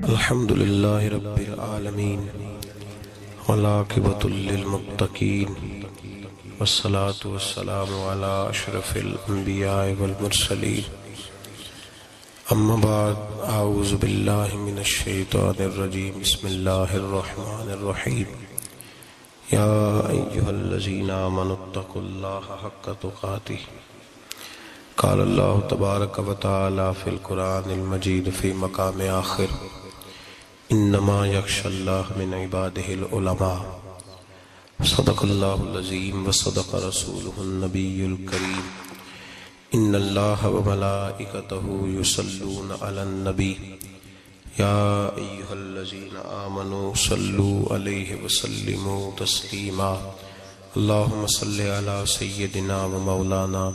الحمد للہ رب العالمین والعاقبۃ للمتقین والصلاة والسلام علی اشرف الانبیاء والمرسلین اما بعد اعوذ باللہ من الشیطان الرجیم بسم اللہ الرحمن الرحیم یا ایہا الذین آمنوا اتقوا اللہ حق تقاتہ قال اللہ تبارک و تعالی فی القرآن المجید فی مقام آخر انما یخشی اللہ من عبادہ العلماء صدق اللہ العظیم وصدق رسولہ النبی الکریم ان اللہ وملائکتہ یصلون علی النبی یا ایہا الذین آمنوا صلوا علیہ وسلموا تسلیما اللہم صلی علی سیدنا و مولانا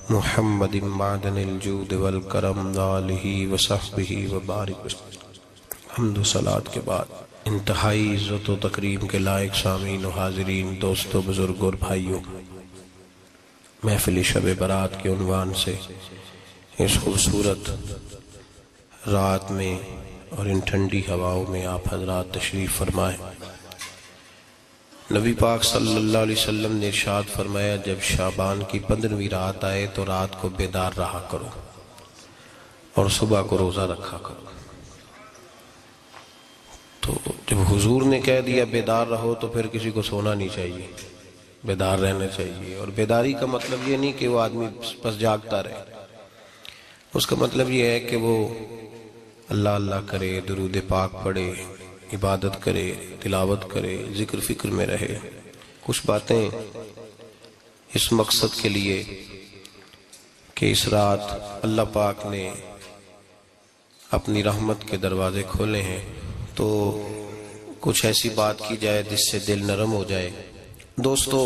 محمد معدن الجود والکرم وآلہ وصحبہ وبارک وسلم۔ حمد و صلاة کے بعد انتہائی عزت و تکریم کے لائق سامعین و حاضرین، دوستو، بزرگ اور بھائیوں، محفل شب برات کے عنوان سے اس خوبصورت رات میں اور ان ٹھنڈی ہواؤں میں آپ حضرات تشریف فرمائیں۔ نبی پاک صلی اللہ علیہ وسلم نے ارشاد فرمایا، جب شعبان کی 15ویں رات آئے تو رات کو بیدار رہا کرو اور صبح کو روزہ رکھا کرو۔ تو جب حضور نے کہہ دیا بیدار رہو تو پھر کسی کو سونا نہیں چاہیے، بیدار رہنا چاہیے۔ اور بیداری کا مطلب یہ نہیں کہ وہ آدمی بس جاگتا رہے، اس کا مطلب یہ ہے کہ وہ اللہ اللہ کرے، درود پاک پڑھے، عبادت کرے، تلاوت کرے، ذکر فکر میں رہے۔ کچھ باتیں اس مقصد کے لیے کہ اس رات اللہ پاک نے اپنی رحمت کے دروازے کھولے ہیں، تو کچھ ایسی بات کی جائے جس سے دل نرم ہو جائے۔ دوستو،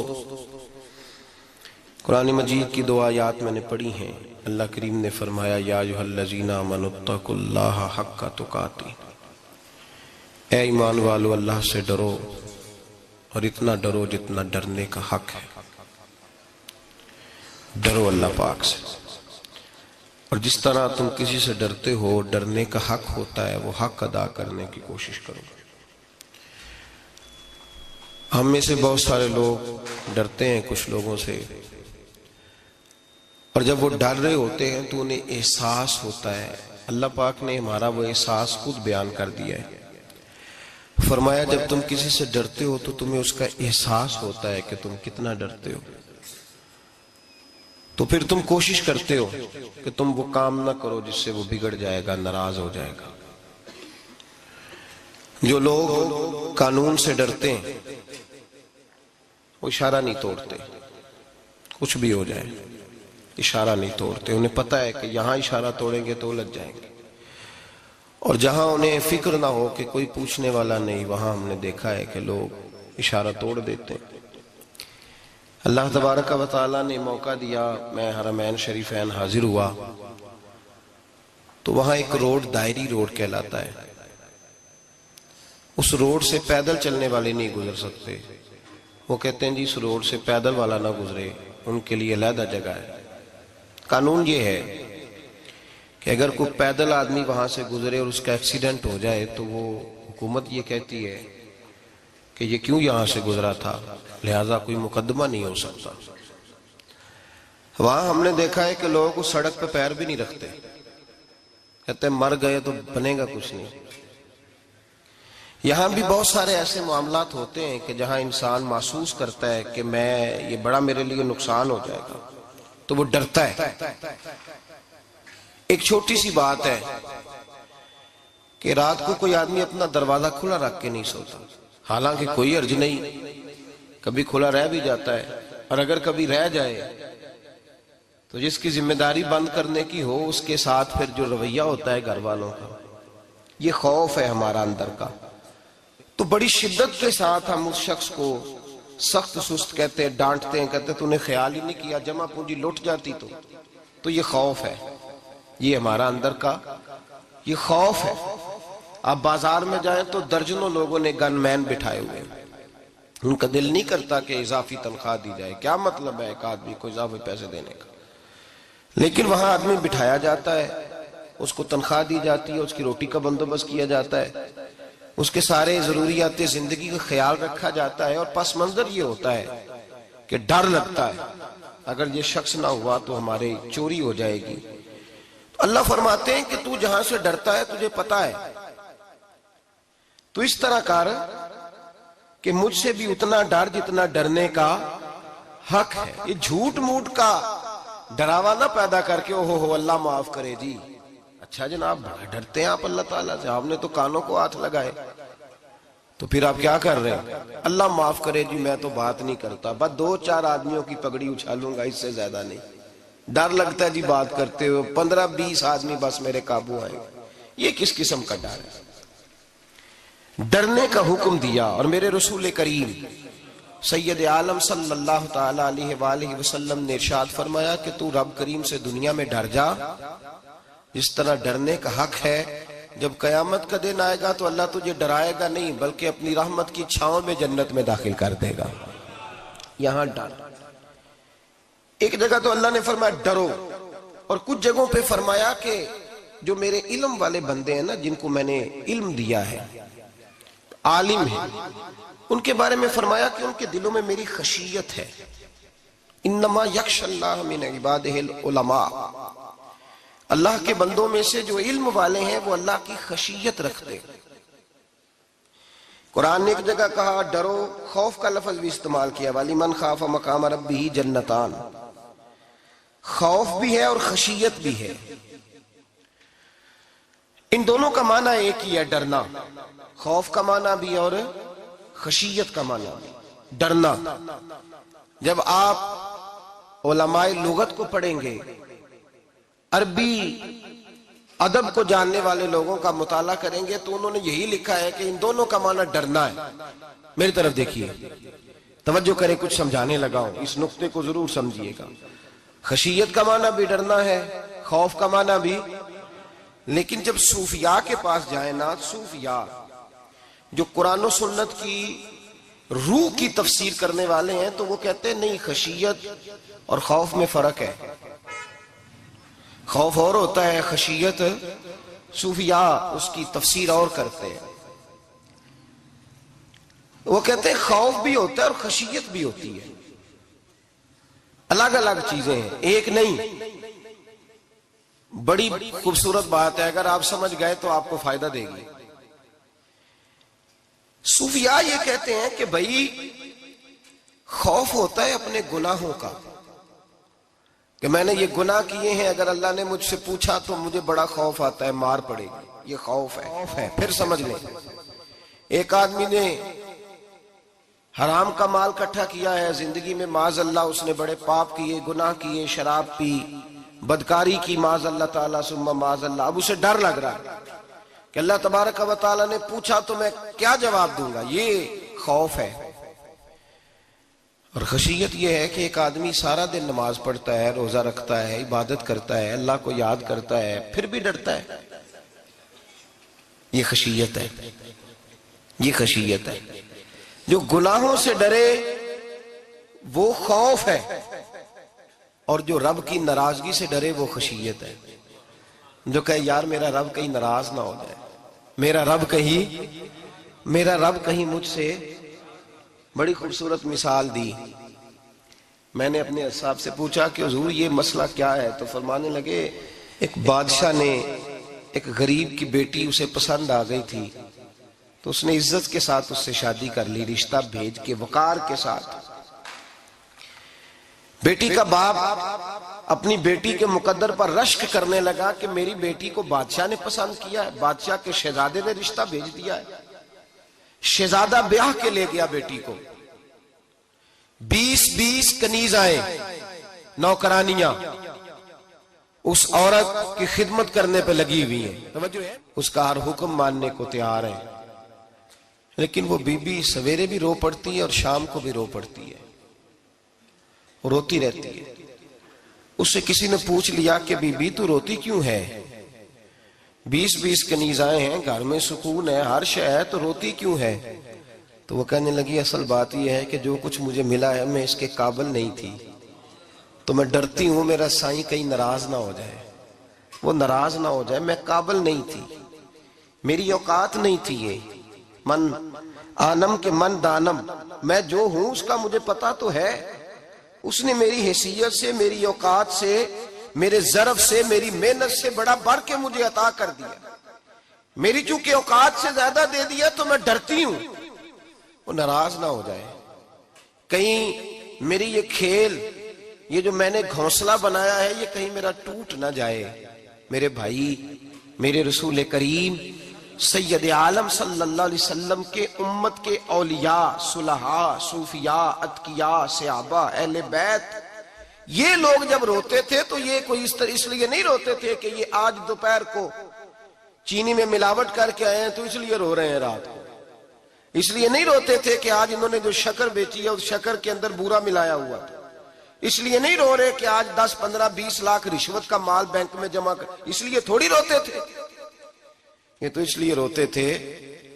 قرآن مجید کی دو آیات میں نے پڑھی ہیں۔ اللہ کریم نے فرمایا، یا ایھا الذین آمنوا اتقوا اللہ حق تقاتہ، اے ایمان والو اللہ سے ڈرو اور اتنا ڈرو جتنا ڈرنے کا حق ہے۔ ڈرو اللہ پاک سے، اور جس طرح تم کسی سے ڈرتے ہو، ڈرنے کا حق ہوتا ہے، وہ حق ادا کرنے کی کوشش کرو۔ ہم میں سے بہت سارے لوگ ڈرتے ہیں کچھ لوگوں سے، اور جب وہ ڈر رہے ہوتے ہیں تو انہیں احساس ہوتا ہے۔ اللہ پاک نے ہمارا وہ احساس خود بیان کر دیا ہے۔ فرمایا، جب تم کسی سے ڈرتے ہو تو تمہیں اس کا احساس ہوتا ہے کہ تم کتنا ڈرتے ہو، تو پھر تم کوشش کرتے ہو کہ تم وہ کام نہ کرو جس سے وہ بگڑ جائے گا، ناراض ہو جائے گا۔ جو لوگ قانون سے ڈرتے ہیں وہ اشارہ نہیں توڑتے، کچھ بھی ہو جائے اشارہ نہیں توڑتے۔ انہیں پتہ ہے کہ یہاں اشارہ توڑیں گے تو الجھ جائیں گے، اور جہاں انہیں فکر نہ ہو کہ کوئی پوچھنے والا نہیں، وہاں ہم نے دیکھا ہے کہ لوگ اشارہ توڑ دیتے ہیں۔ اللہ تبارک و تعالیٰ نے موقع دیا، میں حرمین شریفین حاضر ہوا تو وہاں ایک روڈ دائری روڈ کہلاتا ہے۔ اس روڈ سے پیدل چلنے والے نہیں گزر سکتے۔ وہ کہتے ہیں جی اس روڈ سے پیدل والا نہ گزرے، ان کے لیے علیحدہ جگہ ہے۔ قانون یہ ہے کہ اگر کوئی پیدل آدمی وہاں سے گزرے اور اس کا ایکسیڈنٹ ہو جائے تو وہ حکومت یہ کہتی ہے کہ یہ کیوں یہاں سے گزرا تھا، لہٰذا کوئی مقدمہ نہیں ہو سکتا۔ وہاں ہم نے دیکھا ہے کہ لوگ اس سڑک پہ پیر بھی نہیں رکھتے، کہتے ہیں مر گئے تو بنے گا کچھ نہیں۔ یہاں بھی بہت سارے ایسے معاملات ہوتے ہیں کہ جہاں انسان محسوس کرتا ہے کہ یہ بڑا میرے لیے نقصان ہو جائے گا، تو وہ ڈرتا ہے۔ ایک چھوٹی سی بات ہے کہ رات کو کوئی آدمی اپنا دروازہ کھلا رکھ کے نہیں سوتا، حالانکہ کوئی حرج نہیں، کبھی کھلا رہ بھی جاتا ہے، اور اگر کبھی رہ جائے تو جس کی ذمہ داری بند کرنے کی ہو اس کے ساتھ پھر جو رویہ ہوتا ہے گھر والوں کا، یہ خوف ہے ہمارا اندر کا، تو بڑی شدت کے ساتھ ہم اس شخص کو سخت سست کہتے ہیں، ڈانٹتے ہیں، کہتے ہیں تو نے خیال ہی نہیں کیا، جمع پونجی لٹ جاتی تو یہ خوف ہے، یہ ہمارا اندر کا یہ خوف ہے۔ آپ بازار میں جائیں تو درجنوں لوگوں نے گن مین بٹھائے ہوئے ہیں، ان کا دل نہیں کرتا کہ اضافی تنخواہ دی جائے، کیا مطلب ہے ایک آدمی کو اضافی پیسے دینے کا، لیکن وہاں آدمی بٹھایا جاتا ہے، اس کو تنخواہ دی جاتی ہے، اس کی روٹی کا بندوبست کیا جاتا ہے، اس کے سارے ضروریات زندگی کا خیال رکھا جاتا ہے، اور پس منظر یہ ہوتا ہے کہ ڈر لگتا ہے اگر یہ شخص نہ ہوا تو ہمارے چوری ہو جائے گی۔ تو اللہ فرماتے ہیں کہ تو جہاں سے ڈرتا ہے تجھے پتا ہے، تو اس طرح کر کہ مجھ سے بھی اتنا ڈر جتنا ڈرنے کا حق ہے۔ یہ جھوٹ موٹ کا ڈراوا نہ پیدا کر کے اوہ اللہ معاف کرے جی، اچھا جناب بڑا ڈرتے ہیں آپ اللہ تعالیٰ سے، آپ نے تو کانوں کو ہاتھ لگائے، تو پھر آپ کیا کر رہے ہیں؟ اللہ معاف کرے جی میں تو بات نہیں کرتا، بس 2-4 آدمیوں کی پگڑی اچھالوں گا، اس سے زیادہ نہیں۔ ڈر لگتا ہے جی بات کرتے ہو، 15-20 آدمی بس میرے قابو آئیں گے۔ یہ کس قسم کا ڈر ہے؟ ڈرنے کا حکم دیا، اور میرے رسول کریم سید عالم صلی اللہ تعالی علیہ وآلہ وسلم نے ارشاد فرمایا کہ تو رب کریم سے دنیا میں ڈر جا جس طرح ڈرنے کا حق ہے۔ جب قیامت کا دن آئے گا تو اللہ تجھے ڈرائے گا نہیں بلکہ اپنی رحمت کی چھاؤں میں جنت میں داخل کر دے گا۔ یہاں ڈر، ایک جگہ تو اللہ نے فرمایا ڈرو، اور کچھ جگہوں پہ فرمایا کہ جو میرے علم والے بندے ہیں نا، جن کو میں نے علم دیا ہے، عالم ہیں، ان کے بارے میں فرمایا کہ ان کے دلوں میں میری خشیت ہے۔ انما یخشی اللہ من عبادہ العلماء، اللہ کے بندوں میں سے جو علم والے ہیں وہ اللہ کی خشیت رکھتے۔ قرآن نے ایک جگہ کہا ڈرو، خوف کا لفظ بھی استعمال کیا، وَلِمَنْ خَافَ مَقَامَ رَبِّهِ جَنَّتَانِ، خوف بھی ہے اور خشیت بھی ہے۔ ان دونوں کا معنی ایک ہی ہے، ڈرنا، خوف کا معنی بھی اور خشیت کا معنی بھی، ڈرنا۔ جب آپ علماء لغت کو پڑھیں گے، عربی ادب کو جاننے والے لوگوں کا مطالعہ کریں گے تو انہوں نے یہی لکھا ہے کہ ان دونوں کا معنی ڈرنا ہے۔ میری طرف دیکھیے، توجہ کریں، کچھ سمجھانے لگا ہوں، اس نقطے کو ضرور سمجھیے گا۔ خشیت کا معنی بھی ڈرنا ہے، خوف کا معنی بھی۔ لیکن جب صوفیاء کے پاس جائیں نا، صوفیاء جو قرآن و سنت کی روح کی تفسیر کرنے والے ہیں، تو وہ کہتے ہیں نہیں، خشیت اور خوف میں فرق ہے، خوف اور ہوتا ہے، خشیت صوفیاء اس کی تفسیر اور کرتے ہیں۔ وہ کہتے ہیں خوف بھی ہوتا ہے اور خشیت بھی ہوتی ہے، الگ الگ چیزیں ہیں، ایک نہیں۔ بڑی خوبصورت بات ہے، اگر آپ سمجھ گئے تو آپ کو فائدہ دے گی۔ صوفیاء یہ کہتے ہیں کہ بھائی خوف ہوتا ہے اپنے گناہوں کا، کہ میں نے یہ گناہ کیے ہیں، اگر اللہ نے مجھ سے پوچھا تو مجھے بڑا خوف آتا ہے، مار پڑے گی، یہ خوف ہے۔ پھر سمجھ لیں، ایک آدمی نے حرام کا مال اکٹھا کیا ہے زندگی میں، معاذ اللہ اس نے بڑے پاپ کیے، گناہ کیے، شراب پی، بدکاری کی، معاذ اللہ تعالیٰ ثم معاذ اللہ۔ اب اسے ڈر لگ رہا ہے کہ اللہ تبارک و تعالیٰ نے پوچھا تو میں کیا جواب دوں گا، یہ خوف ہے۔ اور خشیت یہ ہے کہ ایک آدمی سارا دن نماز پڑھتا ہے، روزہ رکھتا ہے، عبادت کرتا ہے، اللہ کو یاد کرتا ہے، پھر بھی ڈرتا ہے، یہ خشیت ہے، یہ خشیت ہے۔ جو گناہوں سے ڈرے وہ خوف ہے، اور جو رب کی ناراضگی سے ڈرے وہ خشیت ہے۔ جو کہے یار میرا رب کہیں ناراض نہ ہو جائے، میرا رب کہیں مجھ سے۔ بڑی خوبصورت مثال دی، میں نے اپنے صاحب سے پوچھا کہ حضور یہ مسئلہ کیا ہے، تو فرمانے لگے ایک بادشاہ نے ایک غریب کی بیٹی اسے پسند آ گئی تھی، تو اس نے عزت کے ساتھ اس سے شادی کر لی، رشتہ بھیج کے وقار کے ساتھ۔ بیٹی کا باپ اپنی بیٹی کے مقدر پر رشک کرنے لگا کہ میری بیٹی کو بادشاہ نے پسند کیا ہے، بادشاہ کے شہزادے نے رشتہ بھیج دیا ہے۔ شہزادہ بیاہ کے لے گیا بیٹی کو، 20 کنیزائیں، نوکرانیاں اس عورت کی خدمت کرنے پہ لگی ہوئی ہیں، توجہ ہے، اس کا ہر حکم ماننے کو تیار ہے۔ لیکن وہ بی بی سویرے بھی رو پڑتی ہے اور شام کو بھی رو پڑتی ہے، روتی رہتی ہے۔ اس سے کسی نے پوچھ لیا کہ بی بی تو روتی کیوں ہے، 20 کنیزائیں ہیں، گھر میں سکون ہے، ہر شے ہے، تو روتی کیوں ہے؟ تو وہ کہنے لگی اصل بات یہ ہے کہ جو کچھ مجھے ملا ہے میں اس کے قابل نہیں تھی، تو میں ڈرتی ہوں میرا سائیں کہیں ناراض نہ ہو جائے، وہ ناراض نہ ہو جائے، میں قابل نہیں تھی، میری اوقات نہیں تھی، یہ من آنم کے من دانم، میں جو ہوں اس کا مجھے پتا تو ہے، اس نے میری حیثیت سے، میری اوقات سے، میرے ظرف سے، میری محنت سے بڑا بڑھ کے مجھے عطا کر دیا، میری چونکہ اوقات سے زیادہ دے دیا تو میں ڈرتی ہوں وہ ناراض نہ ہو جائے، کہیں میری یہ کھیل، یہ جو میں نے گھونسلہ بنایا ہے، یہ کہیں میرا ٹوٹ نہ جائے۔ میرے بھائی، میرے رسول کریم سید عالم صلی اللہ علیہ وسلم کے امت کے اولیاء، صلحاء، صوفیاء، اتقیاء، صحابہ، اہل بیت، یہ لوگ جب روتے تھے تو یہ کوئی اس لیے نہیں روتے تھے کہ یہ آج دوپہر کو چینی میں ملاوٹ کر کے آئے ہیں تو اس لیے رو رہے ہیں رات کو، اس لیے نہیں روتے تھے کہ آج انہوں نے جو شکر بیچی ہے اس شکر کے اندر بورا ملایا ہوا تھا، اس لیے نہیں رو رہے کہ آج 10 15 20 لاکھ رشوت کا مال بینک میں جمع کر، اس لیے تھوڑی روتے تھے، یہ تو اس لیے روتے تھے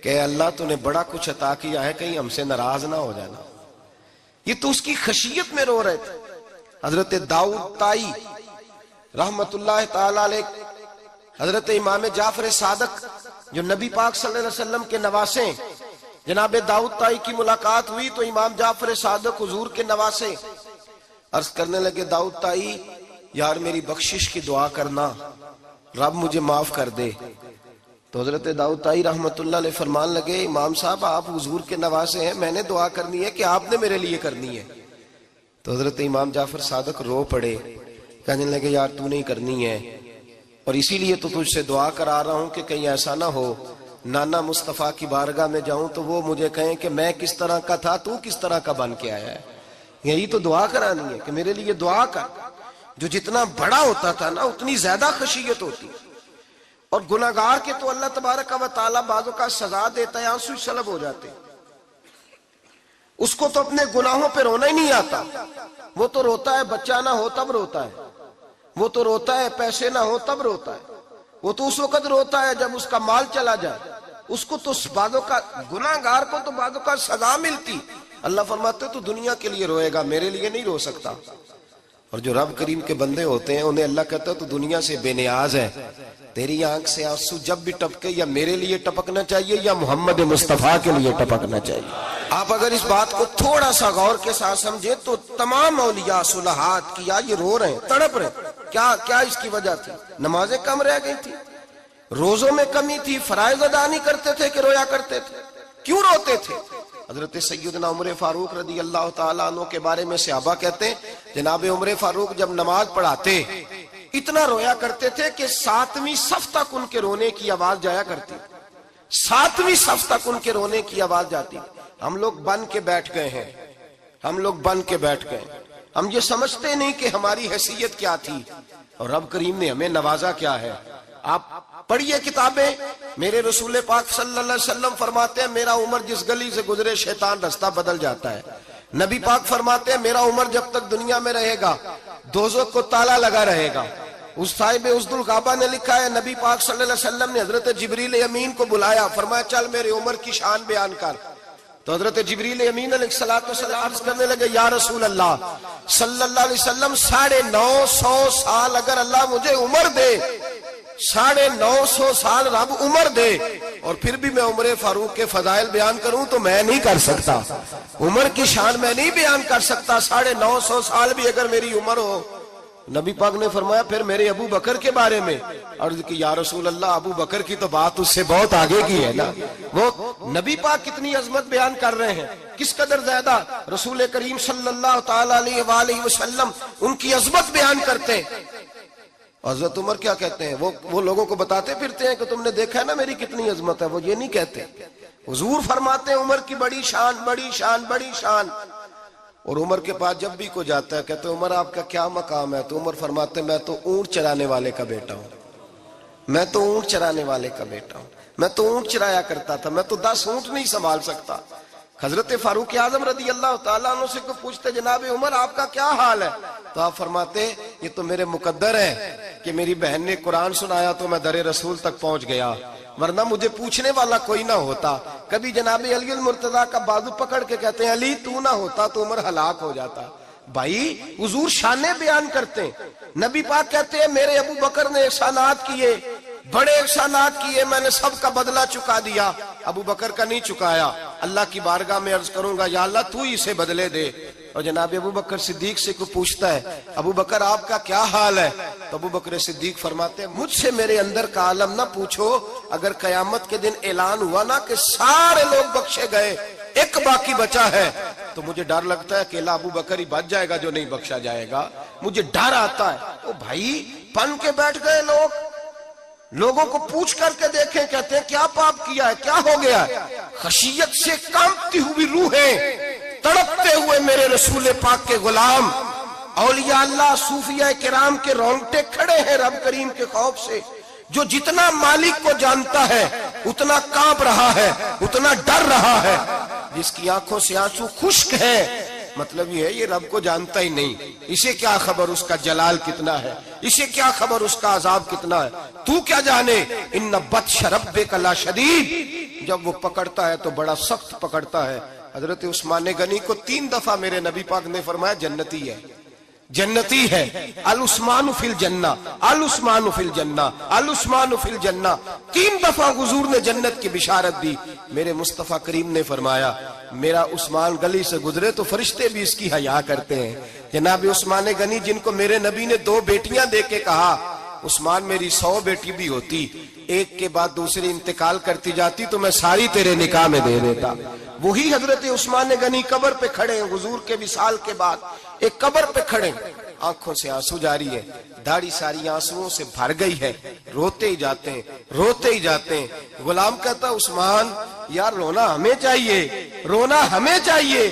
کہ اللہ تو نے بڑا کچھ عطا کیا ہے، کہیں ہم سے ناراض نہ ہو جانا، یہ تو اس کی خشیت میں رو رہے تھے۔ حضرت داؤد طائی رحمت اللہ تعالی علیہ، حضرت امام جعفر صادق جو نبی پاک صلی اللہ علیہ وسلم کے نواسے، جناب داؤد طائی کی ملاقات ہوئی تو امام جعفر صادق حضور کے نواسے عرض کرنے لگے، داؤد طائی یار میری بخشش کی دعا کرنا، رب مجھے معاف کر دے۔ تو حضرت داؤد طائی رحمت اللہ علیہ فرمان لگے، امام صاحب آپ حضور کے نواسے ہیں، میں نے دعا کرنی ہے کہ آپ نے میرے لیے کرنی ہے؟ تو حضرت امام جعفر صادق رو پڑے، کہنے لگے یار تو نہیں کرنی ہے، اور اسی لیے تو تجھ سے دعا کرا رہا ہوں کہ کہیں ایسا نہ ہو نانا مصطفیٰ کی بارگاہ میں جاؤں تو وہ مجھے کہیں کہ میں کس طرح کا تھا تو کس طرح کا بن کے آیا ہے، یہی تو دعا کرانی ہے کہ میرے لیے دعا کر۔ جو جتنا بڑا ہوتا تھا نا اتنی زیادہ خشیت ہوتی، اور گناہگار کے تو اللہ تبارک و تعالیٰ بعضوں کا سزا دیتا ہے، آنسو سلب ہو جاتے، اس کو تو اپنے گناہوں پہ رونا ہی نہیں آتا، وہ تو روتا ہے بچہ نہ ہو تب روتا ہے، وہ تو روتا ہے پیسے نہ ہو تب روتا ہے، وہ تو اس وقت روتا ہے جب اس کا مال چلا جائے، اس کو تو بعضوں کا گناہگار کو تو بعضوں کا سزا ملتی، اللہ فرماتے تو دنیا کے لیے روئے گا، میرے لیے نہیں رو سکتا۔ اور جو رب کریم کے بندے ہوتے ہیں انہیں اللہ کہتا ہے تو دنیا سے بے نیاز ہے، تیری آنکھ سے آنسو جب بھی ٹپکے یا میرے لیے ٹپکنا چاہیے یا محمد مصطفیٰ کے لیے ٹپکنا چاہیے۔ آپ اگر اس بات کو تھوڑا سا غور کے ساتھ سمجھے تو تمام اولیاء صلحات کیا یہ رو رہے ہیں، تڑپ رہے ہیں، کیا اس کی وجہ تھی؟ نمازیں کم رہ گئی تھی، روزوں میں کمی تھی، فرائض ادا نہیں کرتے تھے کہ رویا کرتے تھے؟ کیوں روتے تھے؟ حضرت سیدنا عمر فاروق رضی اللہ تعالیٰ عنہ کے بارے میں صحابہ کہتے ہیں جناب عمر فاروق جب نماز پڑھاتے اتنا رویا کرتے تھے کہ 7ویں صف تک ان کے رونے کی آواز جایا کرتی، 7ویں صف تک ان کے رونے کی آواز جاتی۔ ہم لوگ بن کے بیٹھ گئے ہیں، ہم لوگ بن کے بیٹھ گئے، ہم یہ سمجھتے نہیں کہ ہماری حیثیت کیا تھی اور رب کریم نے ہمیں نوازا کیا ہے۔ آپ پڑھیے کتابیں، میرے رسول پاک صلی اللہ علیہ وسلم فرماتے ہیں میرا عمر جس گلی سے گزرے شیطان رستہ بدل جاتا ہے، نبی پاک فرماتے ہیں میرا عمر جب تک دنیا میں رہے گا دوزخ کو تالا لگا رہے گا۔ اس صاحب عزد الغابہ نے لکھا ہے نبی پاک صلی اللہ علیہ وسلم نے حضرت جبریل امین کو بلایا، فرمایا چل میرے عمر کی شان بیان کر، تو حضرت جبریل امین علیہ السلام عرض کرنے لگے یا رسول اللہ صلی اللہ علیہ وسلم 950 سال اگر اللہ مجھے عمر دے، 950 سال رب عمر دے اور پھر بھی میں عمر فاروق کے فضائل بیان کروں تو میں نہیں کر سکتا، عمر کی شان میں نہیں بیان کر سکتا، 950 سال بھی اگر میری عمر ہو۔ نبی پاک نے فرمایا پھر میرے ابو بکر کے بارے میں، عرض کی یا رسول اللہ ابو بکر کی تو بات اس سے بہت آگے کی ہے نا، وہ نبی پاک کتنی عظمت بیان کر رہے ہیں، کس قدر زیادہ رسول کریم صلی اللہ تعالی علیہ وآلہ وسلم ان کی عظمت بیان کرتے ہیں۔ حضرت عمر کیا کہتے ہیں، وہ لوگوں کو بتاتے پھرتے ہیں کہ تم نے دیکھا ہے نا میری کتنی عظمت ہے، وہ یہ نہیں کہتے، حضور فرماتے ہیں عمر کی بڑی شان بڑی شان بڑی شان۔ اور عمر کے پاس جب بھی کوئی جاتا ہے کہتے ہیں عمر آپ کا کیا مقام ہے، تو عمر فرماتے ہیں میں تو اونٹ چرانے والے کا بیٹا ہوں، میں تو اونٹ چرانے والے کا بیٹا ہوں، میں تو اونٹ چرایا کرتا تھا، میں تو 10 اونٹ نہیں سنبھال سکتا۔ حضرت فاروق اعظم رضی اللہ تعالیٰ عنہ سے کوئی پوچھتے جناب عمر آپ کا کیا حال ہے، تو آپ فرماتے یہ تو میرے مقدر ہے کہ میری بہن نے قرآن سنایا تو میں در رسول تک پہنچ گیا، ورنہ مجھے پوچھنے والا کوئی نہ ہوتا۔ کبھی جناب علی المرتضیٰ کا بازو پکڑ کے کہتے ہیں علی تو نہ ہوتا تو عمر ہلاک ہو جاتا، بھائی حضور شانے بیان کرتے ہیں. نبی پاک کہتے ہیں میرے ابو بکر نے احسانات کیے, بڑے احسانات کیے, میں نے سب کا بدلہ چکا دیا, ابو بکر کا نہیں چکایا. اللہ کی بارگاہ میں عرض کروں گا یا اللہ تو ہی اسے بدلے دے. اور جناب ابو بکر صدیق سے کوئی پوچھتا ہے ابو بکر آپ کا کیا حال ہے, تو ابو بکر صدیق فرماتے ہیں مجھ سے میرے اندر کا عالم نہ پوچھو, اگر قیامت کے دن اعلان ہوا نا کہ سارے لوگ بخشے گئے ایک باقی بچا ہے, تو مجھے ڈر لگتا ہے اکیلا ابو بکر ہی بچ جائے گا جو نہیں بخشا جائے گا, مجھے ڈر آتا ہے. تو بھائی پن کے بیٹھ گئے لوگ, لوگوں کو پوچھ کر کے دیکھیں, کہتے ہیں کیا پاپ کیا ہے, کیا ہو گیا ہے. خشیت سے کانپتی ہوئی روحیں, تڑپتے ہوئے میرے رسول پاک کے غلام, اولیاء اللہ صوفیاء کرام کے رونگٹے کھڑے ہیں رب کریم کے خوف سے. جو جتنا مالک کو جانتا ہے اتنا کانپ رہا ہے, اتنا ڈر رہا ہے. جس کی آنکھوں سے آنسو خشک ہے, مطلب یہ ہے یہ رب کو جانتا ہی نہیں, اسے کیا خبر اس کا جلال کتنا ہے, اسے کیا خبر اس کا عذاب کتنا ہے, تو کیا جانے. ان بطش ربک لشدید, جب وہ پکڑتا ہے تو بڑا سخت پکڑتا ہے. حضرت عثمان غنی کو 3 دفعہ میرے نبی پاک نے فرمایا جنتی ہے, جنتی ہے. العثمان فی الجنہ, العثمان فی الجنہ, العثمان فی الجنہ, 3 دفعہ حضور نے جنت کی بشارت دی. میرے مصطفیٰ کریم نے فرمایا میرا عثمان گلی سے گزرے تو فرشتے بھی اس کی حیا کرتے ہیں. جناب عثمان غنی جن کو میرے نبی نے 2 بیٹیاں دے کے کہا عثمان میری 100 بیٹی بھی ہوتی, ایک کے بعد دوسری انتقال کرتی جاتی تو میں ساری تیرے نکاح میں دے دیتا. وہی حضرت عثمان غنی قبر پہ کھڑے ہیں حضور کے وصال کے بعد, ایک قبر پہ کھڑے, آنکھوں سے آنسو جاری ہے, داڑھی ساری آنسوؤں سے بھر گئی ہے, روتے ہی جاتے ہیں, روتے ہی جاتے ہیں. غلام کہتا عثمان یار رونا ہمیں چاہیے, رونا ہمیں چاہیے,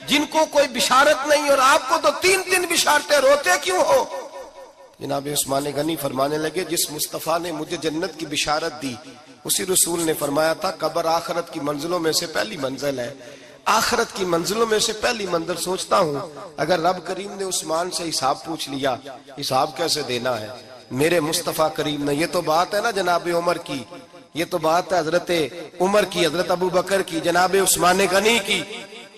جن کو کوئی بشارت نہیں اور آپ کو تو 3 بشارتیں, روتے کیوں ہو. جناب عثمان غنی فرمانے لگے جس مصطفیٰ نے مجھے جنت کی بشارت دی اسی رسول نے فرمایا تھا قبر آخرت کی منزلوں میں سے پہلی منزل ہے, آخرت کی منزلوں میں سے پہلی منزل. سوچتا ہوں اگر رب کریم نے عثمان سے حساب پوچھ لیا, حساب کیسے دینا ہے میرے مصطفیٰ کریم نے. یہ تو بات ہے نا جناب عمر کی, یہ تو بات ہے حضرت عمر کی, حضرت ابو بکر کی, جناب عثمان غنی کی.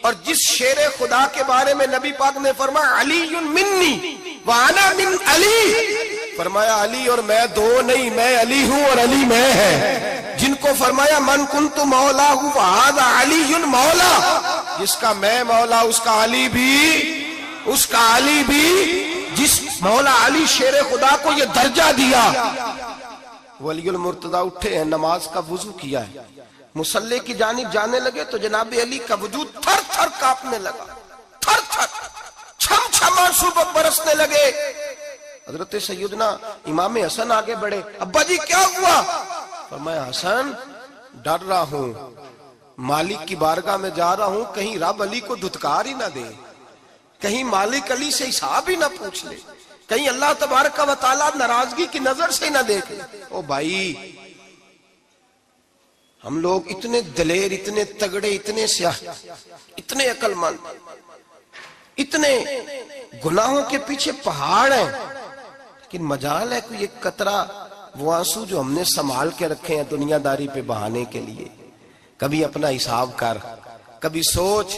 اور جس شیر خدا کے بارے میں نبی پاک نے فرمایا علی منی وانا من علی, فرمایا علی اور میں 2 نہیں, میں علی ہوں اور علی میں ہے. جن کو فرمایا من کنت مولا ہوں فہذا علی مولا, جس کا میں مولا اس کا علی بھی, اس کا علی بھی. جس مولا علی شیر خدا کو یہ درجہ دیا. ولی المرتضی اٹھے ہیں, نماز کا وضو کیا ہے, مصلی کی جانب جانے لگے تو جناب علی کا وجود تھر تھر کانپنے لگا, تھر تھر, چھم چھم آنسو برسنے لگے. حضرت سیدنا امام حسن آگے بڑھے, ابا جی کیا ہوا. فرمایا حسن ڈر رہا ہوں, مالک کی بارگاہ میں جا رہا ہوں, کہیں رب علی کو دھتکار ہی نہ دے, کہیں مالک علی سے حساب ہی نہ پوچھ لے, کہیں اللہ تبارک و تعالیٰ ناراضگی کی نظر سے نہ دیکھے. او بھائی ہم لوگ اتنے دلیر, اتنے تگڑے, اتنے سیاہ, اتنے عقل مند, اتنے گناہوں کے پیچھے پہاڑ ہیں, لیکن مجال ہے کوئی ایک قطرہ وہ آنسو جو ہم نے سنبھال کے رکھے ہیں دنیا داری پہ بہانے کے لیے. کبھی اپنا حساب کر, کبھی سوچ.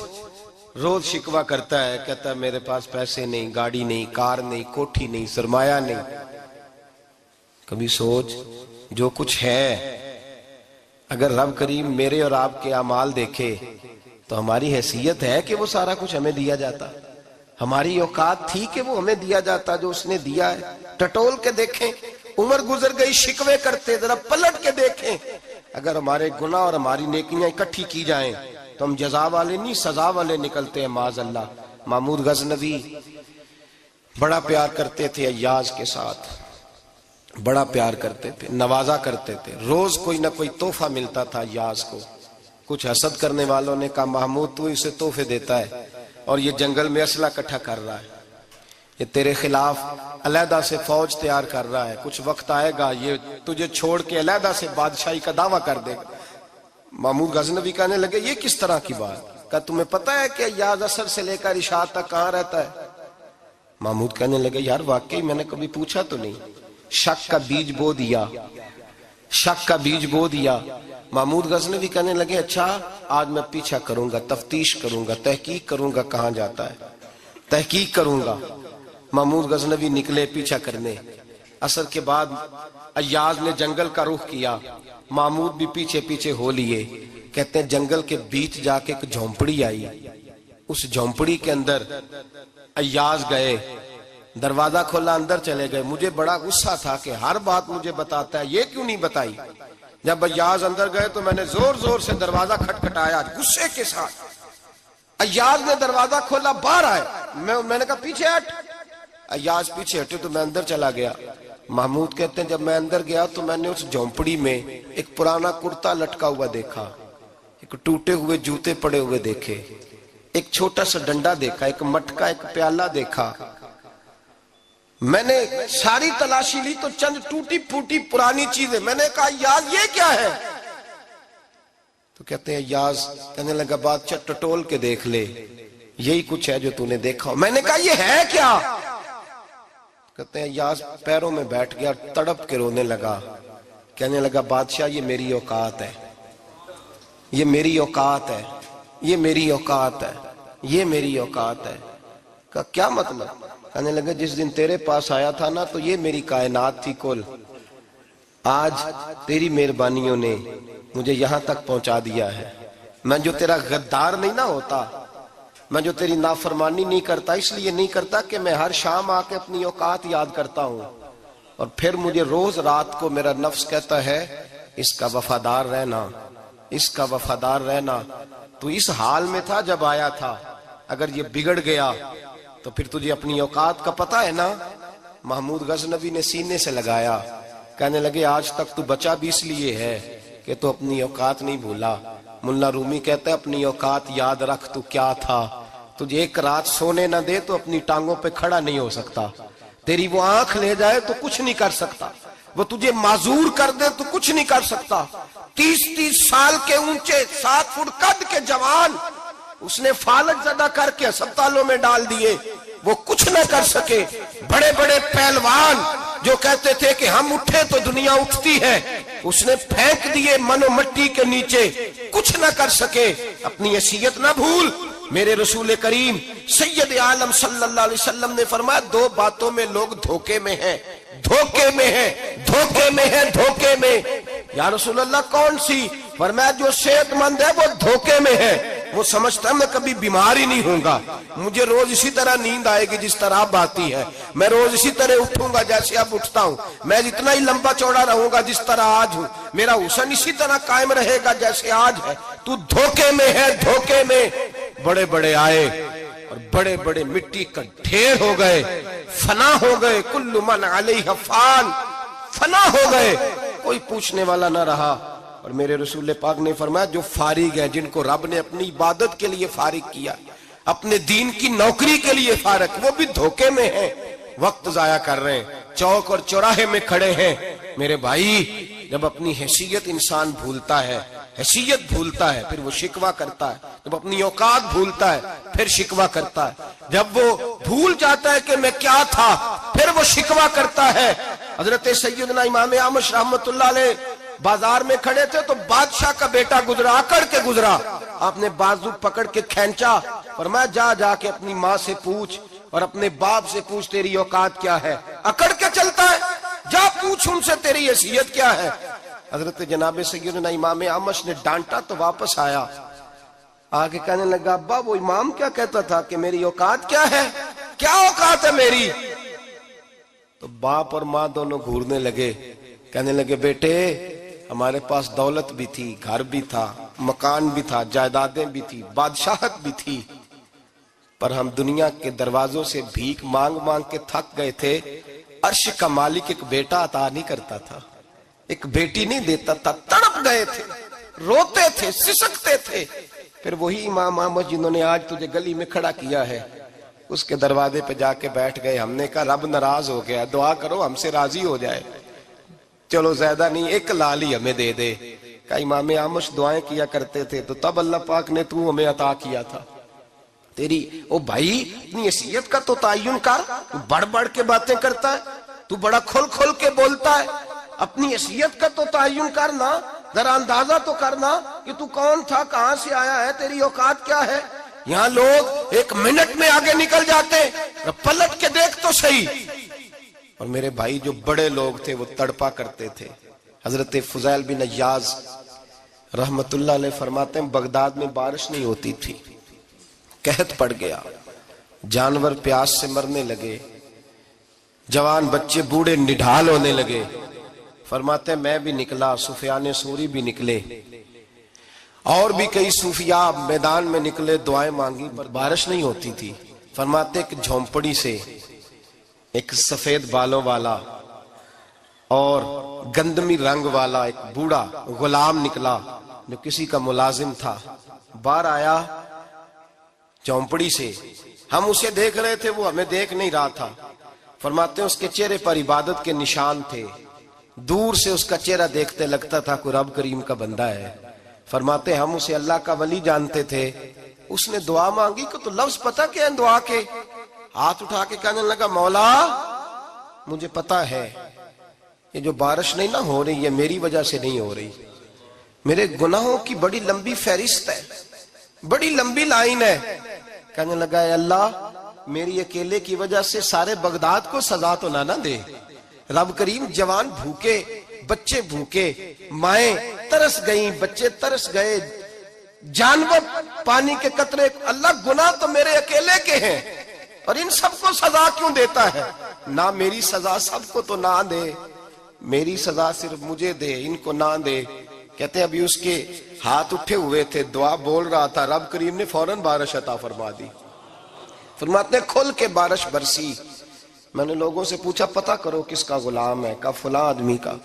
روز شکوہ کرتا ہے, کہتا ہے میرے پاس پیسے نہیں, گاڑی نہیں, کار نہیں, کوٹھی نہیں, سرمایہ نہیں. کبھی سوچ جو کچھ ہے اگر رب کریم میرے اور آپ کے اعمال دیکھے تو ہماری حیثیت ہے کہ وہ سارا کچھ ہمیں دیا جاتا, ہماری اوقات تھی کہ وہ ہمیں دیا جاتا جو اس نے دیا ہے. ٹٹول کے دیکھیں, عمر گزر گئی شکوے کرتے, ذرا پلٹ کے دیکھیں. اگر ہمارے گناہ اور ہماری نیکیاں اکٹھی کی جائیں تو ہم جزا والے نہیں سزا والے نکلتے ہیں معاذ اللہ. محمود غزنوی بڑا پیار کرتے تھے ایاز کے ساتھ, بڑا پیار کرتے تھے, نوازا کرتے تھے. روز کوئی نہ کوئی تحفہ ملتا تھا ایاز کو. کچھ حسد کرنے والوں نے کہا محمود تو اسے تحفے دیتا ہے اور یہ جنگل میں اسلحہ اکٹھا کر رہا ہے, یہ تیرے خلاف علیحدہ سے فوج تیار کر رہا ہے, کچھ وقت آئے گا یہ تجھے چھوڑ کے علیحدہ سے بادشاہی کا دعویٰ کر دے گا. محمود غزنوی کہنے لگے یہ کس طرح کی بات, کہا تمہیں پتہ ہے کہ ایاز عصر سے لے کر عشاء تک کہاں رہتا ہے. محمود کہنے لگے یار واقعی میں نے کبھی پوچھا تو نہیں. شک کا بیج بو دیا, شک کا بیج بو دیا. محمود غزنوی کہنے لگے اچھا آج میں پیچھا کروں گا, تفتیش کروں گا, تحقیق کروں گا کہاں جاتا ہے. تحقیق کروں گا۔ محمود غزنوی نکلے پیچھا کرنے۔ عصر کے بعد ایاز نے جنگل کا رخ کیا، محمود بھی پیچھے پیچھے ہو لیے۔ کہتے ہیں جنگل کے بیچ جا کے ایک جھونپڑی آئی، اس جھونپڑی کے اندر ایاز گئے، دروازہ کھولا، اندر چلے گئے۔ مجھے بڑا غصہ تھا کہ ہر بات مجھے بتاتا ہے، یہ کیوں نہیں بتائی؟ جب ایاز اندر گئے تو میں نے زور زور سے دروازہ کھٹکھٹایا غصے کے ساتھ۔ ایاز نے دروازہ کھولا، باہر آئے، میں نے کہا پیچھے ہٹ۔ ایاز پیچھے ہٹے تو میں اندر چلا گیا۔ محمود کہتے ہیں جب میں اندر گیا تو میں نے اس جھونپڑی میں ایک پرانا کرتا لٹکا ہوا دیکھا، ایک ٹوٹے ہوئے جوتے پڑے ہوئے دیکھے، ایک چھوٹا سا ڈنڈا دیکھا، ایک مٹکا، ایک پیالہ دیکھا۔ میں نے ساری تلاشی لی تو چند ٹوٹی پھوٹی پرانی چیزیں۔ میں نے کہا یاز یہ کیا ہے؟ تو کہتے ہیں یاز کہنے لگا بادشاہ ٹٹول کے دیکھ لے، یہی کچھ ہے جو تو نے دیکھا۔ میں نے کہا یہ ہے کیا؟ کہتے ہیں یاز پیروں میں بیٹھ گیا، تڑپ کے رونے لگا، کہنے لگا بادشاہ یہ میری اوقات ہے، یہ میری اوقات ہے، یہ میری اوقات ہے، یہ میری اوقات ہے۔ کہا کیا مطلب؟ کہنے لگا جس دن تیرے پاس آیا تھا نا تو یہ میری کائنات تھی کل، آج تیری مہربانیوں نے مجھے یہاں تک پہنچا دیا ہے۔ میں جو تیرا غدار نہیں نہ ہوتا، میں جو تیری نافرمانی نہیں کرتا، اس لیے نہیں کرتا کہ میں ہر شام آ کے اپنی اوقات یاد کرتا ہوں، اور پھر مجھے روز رات کو میرا نفس کہتا ہے اس کا وفادار رہنا، اس کا وفادار رہنا۔ تو اس حال میں تھا جب آیا تھا، اگر یہ بگڑ گیا تو پھر تجھے اپنی اوقات کا پتہ ہے نا۔ محمود غزنوی نے سینے سے لگایا، کہنے لگے آج تک تو بچا بھی اس لیے ہے کہ تو اپنی اوقات نہیں بھولا۔ ملا رومی کہتا ہے اپنی اوقات یاد رکھ، تو کیا تھا؟ تجھے ایک رات سونے نہ دے تو اپنی ٹانگوں پہ کھڑا نہیں ہو سکتا، تیری وہ آنکھ لے جائے تو کچھ نہیں کر سکتا، وہ تجھے معذور کر دے تو کچھ نہیں کر سکتا۔ 30 سال کے اونچے 7 فٹ قد کے جوان اس نے فالج زدہ کر کے ہسپتالوں میں ڈال دیے، وہ کچھ نہ کر سکے۔ بڑے بڑے پہلوان جو کہتے تھے کہ ہم اٹھے تو دنیا اٹھتی ہے، اس نے پھینک دیے منو مٹی کے نیچے، کچھ نہ کر سکے۔ اپنی حیثیت نہ بھول۔ میرے رسول کریم سید عالم صلی اللہ علیہ وسلم نے فرمایا 2 باتوں میں لوگ دھوکے میں ہیں، دھوکے میں ہیں، دھوکے میں ہیں، دھوکے میں۔ یا رسول اللہ کون سی؟ فرمایا جو صحت مند ہے وہ دھوکے میں ہے، وہ سمجھتا ہے میں کبھی بیمار ہی نہیں ہوں گا، مجھے روز اسی طرح نیند آئے گی جس طرح اب آتی ہے، میں روز اسی طرح اٹھوں گا جیسے اب اٹھتا ہوں، میں اتنا ہی لمبا چوڑا رہوں گا جس طرح آج ہوں، میرا حسن اسی طرح قائم رہے گا جیسے آج ہے۔ تو دھوکے میں ہے، دھوکے میں۔ بڑے بڑے آئے اور بڑے بڑے مٹی کا ڈھیر ہو گئے، فنا ہو گئے، کل من علیہ فان، فنا ہو گئے، کوئی پوچھنے والا نہ رہا۔ اور میرے رسول پاک نے فرمایا جو فارغ ہیں، جن کو رب نے اپنی عبادت کے لیے فارغ کیا، اپنے دین کی نوکری کے لیے فارغ، وہ بھی دھوکے میں ہیں، وقت ضائع کر رہے ہیں، چوک اور چوراہے میں کھڑے ہیں۔ میرے بھائی جب اپنی حیثیت انسان بھولتا ہے، حیثیت بھولتا ہے پھر وہ شکوہ کرتا ہے، جب اپنی اوقات بھولتا ہے پھر شکوہ کرتا ہے، جب وہ بھول جاتا ہے کہ میں کیا تھا پھر وہ شکوہ کرتا ہے۔ حضرت سیدنا امام اعمش رحمت اللہ علیہ بازار میں کھڑے تھے تو بادشاہ کا بیٹا گزرا، اکڑ کے گزرا، آپ نے بازو پکڑ کے کھینچا، فرمایا جا کے اپنی ماں سے پوچھ اور اپنے باپ سے پوچھ تیری اوقات کیا ہے۔ اکڑ کے چلتا ہے، جا پوچھ ان سے تیری حیثیت کیا ہے۔ حضرت جناب سیدنا امام اعمش نے ڈانٹا تو واپس آیا، آگے کہنے لگا ابا وہ امام کیا کہتا تھا کہ میری اوقات کیا ہے، کیا اوقات ہے میری؟ تو باپ اور ماں دونوں گھورنے لگے، کہنے لگے بیٹے ہمارے پاس دولت بھی تھی، گھر بھی تھا، مکان بھی تھا، جائیدادیں بھی تھی، بادشاہت بھی تھی، پر ہم دنیا کے دروازوں سے بھیک مانگ مانگ کے تھک گئے تھے۔ عرش کا مالک ایک بیٹا عطا نہیں کرتا تھا، ایک بیٹی نہیں دیتا تھا، تڑپ گئے تھے، روتے تھے، سسکتے تھے۔ پھر وہی امام احمد جنہوں نے آج تجھے گلی میں کھڑا کیا ہے اس کے دروازے پہ جا کے بیٹھ گئے۔ ہم نے کہا رب ناراض ہو گیا، دعا کرو ہم سے راضی ہو جائے، چلو زیادہ نہیں ایک لال ہی ہمیں دے دے۔ کہ امام اعمش دعائیں کیا کرتے تھے تو تب اللہ پاک نے تو ہمیں عطا کیا تھا۔ تیری او بھائی اپنی حیثیت کا تو تعین کر، تو بڑھ بڑھ کے باتیں کرتا ہے، تو بڑا کھل کھل کے بولتا ہے، اپنی حیثیت کا تو تعین کرنا، ذرا اندازہ تو کرنا کہ تو کون تھا، کہاں سے آیا ہے، تیری اوقات کیا ہے۔ یہاں لوگ ایک منٹ میں آگے نکل جاتے، پلٹ کے دیکھ تو صحیح۔ اور میرے بھائی جو بڑے لوگ تھے وہ تڑپا کرتے تھے۔ حضرت فضیل بن عیاض رحمت اللہ علیہ فرماتے ہیں بغداد میں بارش نہیں ہوتی تھی، قحط پڑ گیا، جانور پیاس سے مرنے لگے، جوان بچے بوڑھے نڈھال ہونے لگے۔ فرماتے ہیں میں بھی نکلا، سفیان ثوری بھی نکلے، اور بھی کئی صوفیاء میدان میں نکلے، دعائیں مانگی، بارش نہیں ہوتی تھی۔ فرماتے ایک جھونپڑی سے ایک سفید بالوں والا اور گندمی رنگ والا ایک بوڑھا غلام نکلا جو کسی کا ملازم تھا، باہر آیا جھونپڑی سے، ہم اسے دیکھ رہے تھے، وہ ہمیں دیکھ نہیں رہا تھا۔ فرماتے ہیں اس کے چہرے پر عبادت کے نشان تھے، دور سے اس کا چہرہ دیکھتے لگتا تھا کوئی رب کریم کا بندہ ہے۔ فرماتے ہم اسے اللہ کا ولی جانتے تھے۔ اس نے دعا مانگی کہ تو لفظ پتہ کیا ہے دعا کے؟ ہاتھ اٹھا کے کہنے لگا مولا مجھے پتا ہے یہ جو بارش نہیں نہ ہو رہی ہے میری وجہ سے نہیں ہو رہی، میرے گناہوں کی بڑی لمبی فہرست ہے، بڑی لمبی لائن ہے۔ کہنے لگا اے اللہ میری اکیلے کی وجہ سے سارے بغداد کو سزا تو نہ دے، رب کریم جوان بھوکے، بچے بھوکے، مائیں ترس گئیں، بچے ترس گئے، جانور پانی کے قطرے، اللہ گناہ تو میرے اکیلے کے ہیں اور ان سب کو سزا کیوں دیتا ہے؟ نہ میری سزا سب کو تو نہ دے، میری سزا صرف مجھے دے، ان کو نہ دے۔ کہتے ہیں ابھی اس کے ہاتھ اٹھے ہوئے تھے، دعا بول رہا تھا، رب کریم نے فوراً بارش عطا فرما دی۔ فرماتے ہیں کھل کے بارش برسی۔ میں نے لوگوں سے پوچھا پتہ کرو کس کا غلام ہے، کہا فلاں آدمی کا۔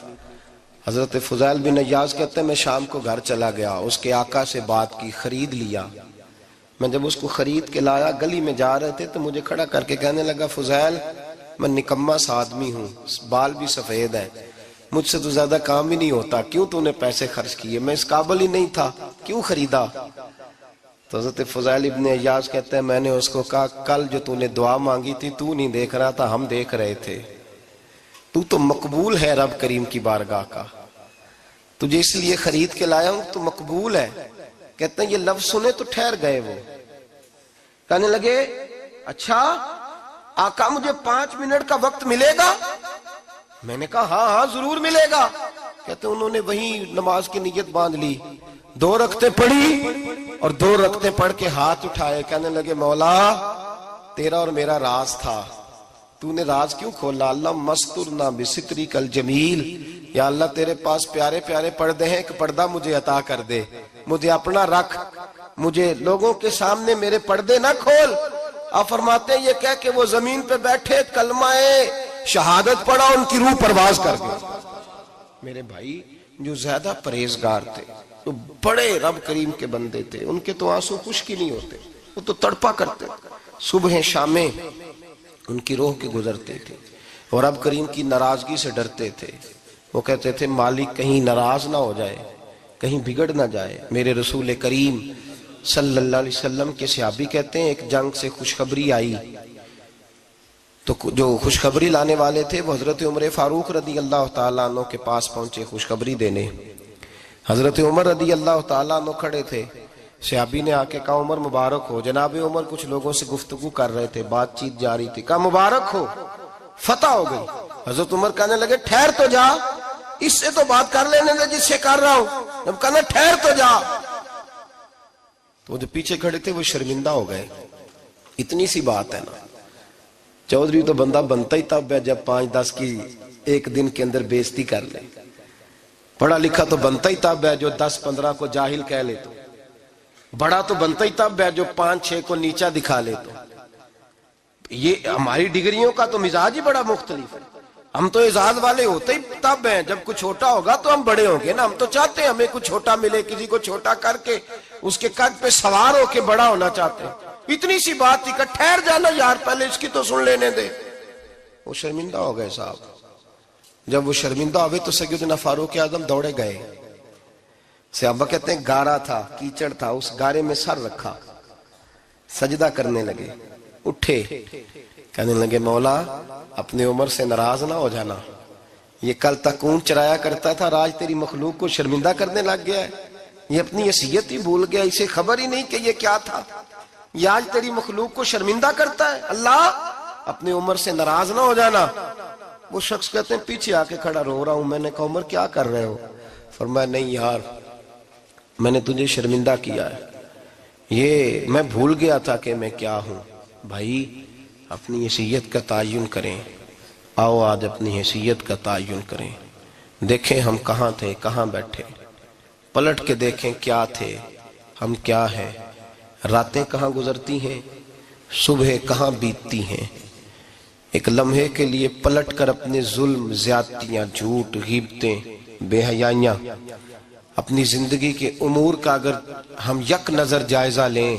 حضرت فضیل بن عیاض کہتے ہیں میں شام کو گھر چلا گیا، اس کے آقا سے بات کی، خرید لیا۔ میں جب اس کو خرید کے لایا گلی میں جا رہے تھے تو مجھے کھڑا کر کے کہنے لگا فضیل میں نکما سا آدمی ہوں، بال بھی سفید ہے، مجھ سے تو زیادہ کام ہی نہیں ہوتا، کیوں تو نے پیسے خرچ کیے؟ میں اس قابل ہی نہیں تھا، کیوں خریدا؟ تو حضرت فضیل ابن عیاض کہتے ہیں میں نے اس کو کہا کل جو تو نے دعا مانگی تھی تو نہیں دیکھ رہا تھا، ہم دیکھ رہے تھے، تو مقبول ہے رب کریم کی بارگاہ کا، تجھے اس لیے خرید کے لایا ہوں تو مقبول ہے۔ کہتے ہیں یہ لفظ سنے تو ٹھہر گئے، وہ کہنے لگے اچھا آقا مجھے 5 منٹ کا وقت ملے گا؟ میں نے کہا ہاں ہاں ضرور ملے گا۔ کہتے ہیں انہوں نے وہیں نماز کی نیت باندھ لی، 2 رکعتیں پڑھی اور 2 رکعتیں پڑھ کے ہاتھ اٹھائے، کہنے لگے مولا تیرا اور میرا راز تھا، تو نے راز کیوں کھولا؟ اللہ مسترنا بستری کل جمیل، یا اللہ تیرے پاس پیارے پیارے پردے ہیں، ایک پردہ مجھے عطا کر دے، مجھے اپنا رکھ، مجھے لوگوں کے سامنے میرے پردے نہ کھول۔ آپ فرماتے ہیں یہ کہہ کہ وہ زمین پہ بیٹھے کلمہ شہادت پڑھا، ان کی روح پرواز کر گئی۔ میرے بھائی جو زیادہ پرہیزگار تھے، جو بڑے رب کریم کے بندے تھے، ان کے تو آنسو خشکی نہیں ہوتے، وہ تو تڑپا کرتے، صبح شامیں ان کی روح کے گزرتے تھے اور رب کریم کی ناراضگی سے ڈرتے تھے۔ وہ کہتے تھے مالک کہیں ناراض نہ ہو جائے، کہیں بگڑ نہ جائے۔ میرے رسول کریم صلی اللہ علیہ وسلم کے صحابی کہتے ہیں ایک جنگ سے خوشخبری آئی تو جو خوشخبری لانے والے تھے وہ حضرت عمر فاروق رضی اللہ تعالیٰ عنہ کے پاس پہنچے خوشخبری دینے۔ حضرت عمر رضی اللہ تعالیٰ عنہ کھڑے تھے، صحابی نے آ کے کہا عمر مبارک ہو۔ جناب عمر کچھ لوگوں سے گفتگو کر رہے تھے، بات چیت جاری تھی، کہا مبارک ہو، فتح ہو گئی۔ حضرت عمر کہنے لگے ٹھہر تو جا، اس سے تو بات کر لینے دے جس سے کر رہا ہوں۔ جب کہنا ٹھہر تو جا تو وہ جو پیچھے کھڑے تھے وہ شرمندہ ہو گئے۔ اتنی سی بات ہے نا، چودھری تو بندہ بنتا ہی تب ہے جب 5-10 کی ایک دن کے اندر بےزتی کر لے، پڑھا لکھا تو بنتا ہی تب ہے جو 10-15 کو جاہل کہہ لے، تو بڑا تو بنتا ہی تب ہے جو 5-6 کو نیچا دکھا لے۔ تو یہ ہماری ڈگریوں کا تو مزاج ہی بڑا مختلف ہے، ہم تو اعزاز والے ہوتے ہی تب ہیں جب کچھ چھوٹا ہوگا تو ہم بڑے ہوں گے نا، ہم تو چاہتے ہیں ہمیں کچھ چھوٹا ملے، کسی کو چھوٹا کر کے اس کے قد پہ سوار ہو کے بڑا ہونا چاہتے ہیں۔ اتنی سی بات تھی کہ ٹھہر جانا یار پہلے اس کی تو سن لینے دے۔ وہ شرمندہ ہو گئے صاحب۔ جب وہ شرمندہ ہوئے تو سیدنا فاروق اعظم دوڑے گئے۔ صحابہ کہتے ہیں گارا تھا، کیچڑ تھا، اس گارے میں سر رکھا، سجدہ کرنے لگے، اٹھے، کہنے لگے مولا اپنے عمر سے ناراض نہ ہو جانا، یہ کل تک اونٹ چرایا کرتا تھا، آج تیری مخلوق کو شرمندہ کرنے لگ گیا ہے، یہ اپنی حیثیت ہی بھول گیا، اسے خبر ہی نہیں کہ یہ کیا تھا۔ یہ آج تیری مخلوق کو شرمندہ کرتا ہے؟ اللہ اپنی عمر سے ناراض نہ ہو جانا۔ وہ شخص کہتے ہیں پیچھے آ کے کھڑا رو رہا ہوں۔ میں نے کہا عمر کیا کر رہے ہو؟ فرمایا نہیں یار، میں نے تجھے شرمندہ کیا ہے، یہ میں بھول گیا تھا کہ میں کیا ہوں۔ بھائی اپنی حیثیت کا تعین کریں، آؤ آج اپنی حیثیت کا تعین کریں، دیکھیں ہم کہاں تھے، کہاں بیٹھے، پلٹ کے دیکھیں کیا تھے ہم، کیا ہیں، راتیں کہاں گزرتی ہیں، صبح کہاں بیتتی ہیں۔ ایک لمحے کے لیے پلٹ کر اپنے ظلم، زیادتیاں، جھوٹ، غیبتیں، بے حیائیاں، اپنی زندگی کے امور کا اگر ہم یک نظر جائزہ لیں،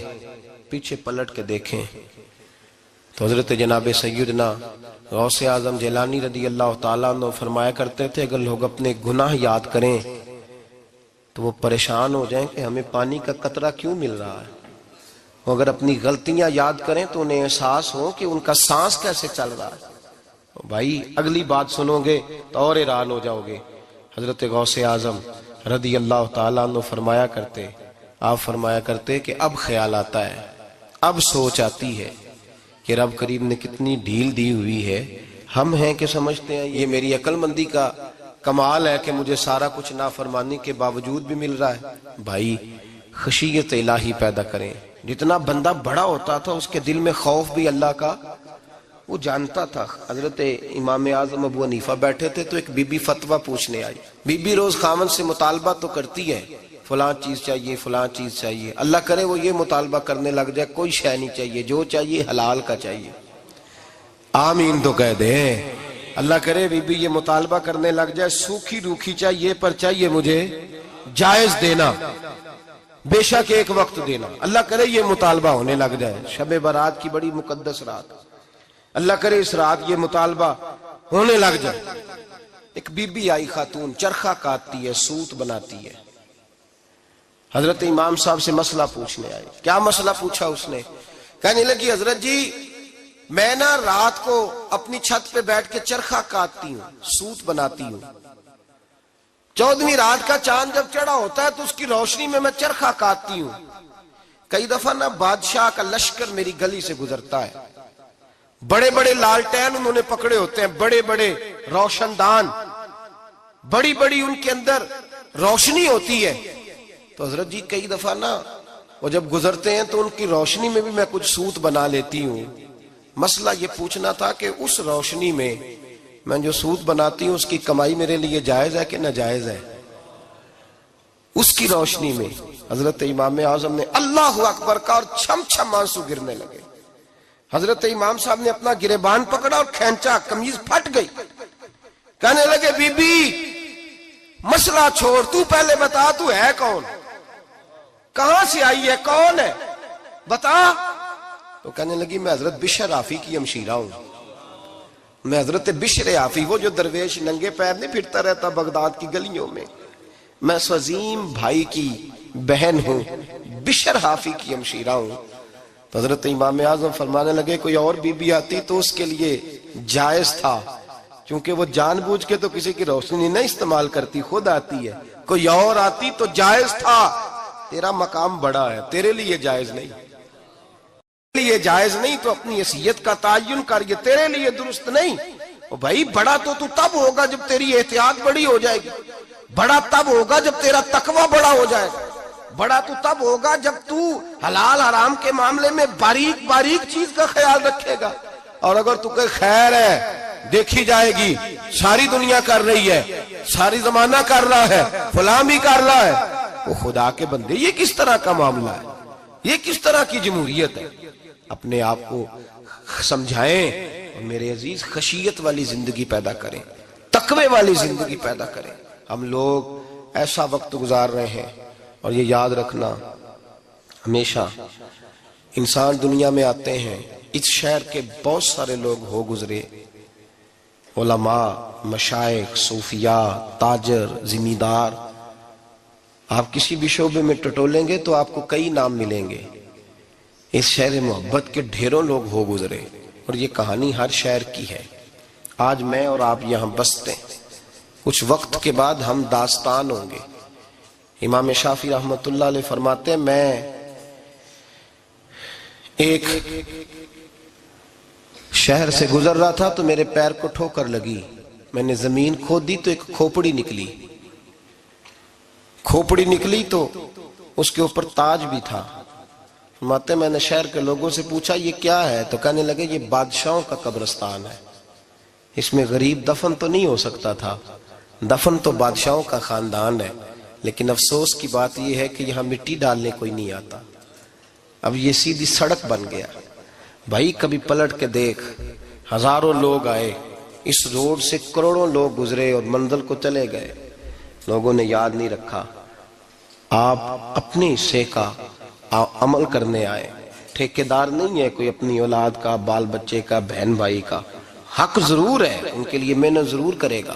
پیچھے پلٹ کے دیکھیں تو حضرت جناب سیدنا غوث اعظم جیلانی رضی اللہ تعالیٰ عنہ فرمایا کرتے تھے اگر لوگ اپنے گناہ یاد کریں تو وہ پریشان ہو جائیں کہ ہمیں پانی کا قطرہ کیوں مل رہا ہے، وہ اگر اپنی غلطیاں یاد کریں تو انہیں احساس ہو کہ ان کا سانس کیسے چل رہا ہے۔ بھائی اگلی بات سنو گے تو اور حیران ہو جاؤ گے۔ حضرت غوث اعظم رضی اللہ تعالیٰ عنہ فرمایا کرتے، آپ فرمایا کرتے کہ اب خیال آتا ہے، اب سوچ آتی ہے کہ رب کریم نے کتنی ڈھیل دی ہوئی ہے۔ ہم ہیں کہ سمجھتے ہیں یہ میری عقل مندی کا کمال ہے کہ مجھے سارا کچھ نافرمانی کے باوجود بھی مل رہا ہے۔ بھائی خشیت الہی پیدا کریں۔ جتنا بندہ بڑا ہوتا تھا اس کے دل میں خوف بھی اللہ کا وہ جانتا تھا۔ حضرت امام اعظم ابو حنیفہ بیٹھے تھے تو ایک بی بی فتویٰ پوچھنے آئی۔ بی بی روز خاوند سے مطالبہ تو کرتی ہے، فلاں چیز چاہیے، فلاں چیز چاہیے، اللہ کرے وہ یہ مطالبہ کرنے لگ جائے کوئی شے نہیں چاہیے، جو چاہیے حلال کا چاہیے۔ آمین تو کہہ دے۔ اللہ کرے بی بی یہ مطالبہ کرنے لگ جائے سوکھی روکھی چاہیے پر چاہیے مجھے جائز دینا، بے شک ایک وقت دینا۔ اللہ کرے یہ مطالبہ ہونے لگ جائے، شب برات کی بڑی مقدس رات، اللہ کرے اس رات یہ مطالبہ ہونے لگ جائے۔ ایک بی بی آئی خاتون، چرخہ کاٹتی ہے، سوت بناتی ہے، حضرت امام صاحب سے مسئلہ پوچھنے آئی۔ کیا مسئلہ پوچھا اس نے؟ کہنے لگی حضرت جی میں نا رات کو اپنی چھت پہ بیٹھ کے چرخہ کاٹتی ہوں، سوت بناتی ہوں، 14ویں رات کا چاند جب چڑھا ہوتا ہے تو اس کی روشنی میں چرخہ کاٹتی ہوں۔ کئی دفعہ نا بادشاہ کا لشکر میری گلی سے گزرتا ہے، بڑے بڑے لالٹین انہوں نے پکڑے ہوتے ہیں، بڑے بڑے روشن دان، بڑی بڑی ان کے اندر روشنی ہوتی ہے۔ تو حضرت جی کئی دفعہ نا وہ جب گزرتے ہیں تو ان کی روشنی میں بھی میں کچھ سوت بنا لیتی ہوں۔ مسئلہ یہ پوچھنا تھا کہ اس روشنی میں میں جو سوت بناتی ہوں اس کی کمائی میرے لیے جائز ہے کہ ناجائز ہے؟ اس کی روشنی میں حضرت امام اعظم نے اللہ اکبر کا اور چھم چھم آنسو گرنے لگے۔ حضرت امام صاحب نے اپنا گریبان پکڑا اور کھینچا، قمیض پھٹ گئی۔ کہنے لگے بی بی مسئلہ چھوڑ، تو پہلے بتا تو ہے کون، کہاں سے آئی ہے، کون ہے، بتا۔ تو کہنے لگی میں حضرت بشر آفی کی ہمشیرہ ہوں، میں حضرت بشر آفی، وہ جو درویش ننگے پیر نہیں پھرتا رہتا بغداد کی گلیوں میں، میں اس عظیم بھائی کی بہن ہوں، بشر آفی کی ہمشیرہ ہوں۔ تو حضرت امام اعظم فرمانے لگے کوئی اور بی بی آتی تو اس کے لیے جائز تھا، کیونکہ وہ جان بوجھ کے تو کسی کی روشنی نہیں استعمال کرتی، خود آتی ہے، کوئی اور آتی تو جائز تھا۔ تیرا مقام بڑا ہے، تیرے لیے جائز نہیں، تیرے لیے جائز نہیں، تو اپنی حیثیت کا تعین کر، یہ تیرے لیے درست نہیں۔ بھائی بڑا تو تب ہوگا جب تیری احتیاط بڑی ہو جائے گی، بڑا تب ہوگا جب تیرا تقوی بڑا ہو جائے گا، بڑا تو تب ہوگا جب تو حلال حرام کے معاملے میں باریک باریک چیز کا خیال رکھے گا۔ اور اگر تو کہ خیر ہے دیکھی جائے گی، ساری دنیا کر رہی ہے، ساری زمانہ کر رہا ہے، فلاں بھی کر رہا ہے، وہ خدا کے بندے یہ کس طرح کا معاملہ ہے، یہ کس طرح کی جمہوریت ہے؟ اپنے آپ کو سمجھائیں اور میرے عزیز خشیت والی زندگی پیدا کریں، تقوی والی زندگی پیدا کریں۔ ہم لوگ ایسا وقت گزار رہے ہیں، اور یہ یاد رکھنا ہمیشہ انسان دنیا میں آتے ہیں، اس شہر کے بہت سارے لوگ ہو گزرے، علماء، مشائخ، صوفیاء، تاجر، زمیندار، آپ کسی بھی شعبے میں ٹٹولیں گے تو آپ کو کئی نام ملیں گے۔ اس شہر محبت کے ڈھیروں لوگ ہو گزرے، اور یہ کہانی ہر شہر کی ہے۔ آج میں اور آپ یہاں بستے ہیں، کچھ وقت کے بعد ہم داستان ہوں گے۔ امام شافعی رحمۃ اللہ علیہ فرماتے ہیں میں ایک شہر سے گزر رہا تھا تو میرے پیر کو ٹھوکر لگی، میں نے زمین کھودی تو ایک کھوپڑی نکلی، کھوپڑی نکلی تو اس کے اوپر تاج بھی تھا۔ فرماتے میں نے شہر کے لوگوں سے پوچھا یہ کیا ہے؟ تو کہنے لگے یہ بادشاہوں کا قبرستان ہے، اس میں غریب دفن تو نہیں ہو سکتا تھا، دفن تو بادشاہوں کا خاندان ہے، لیکن افسوس کی بات یہ ہے کہ یہاں مٹی ڈالنے کوئی نہیں آتا، اب یہ سیدھی سڑک بن گیا۔ بھائی کبھی پلٹ کے دیکھ، ہزاروں لوگ آئے، اس روڈ سے کروڑوں لوگ گزرے اور منزل کو چلے گئے، لوگوں نے یاد نہیں رکھا۔ آپ اپنے حصے کا عمل کرنے آئے، ٹھیکیدار نہیں ہے کوئی اپنی اولاد کا، بال بچے کا، بہن بھائی کا۔ حق ضرور ہے، ان کے لیے محنت ضرور کرے گا،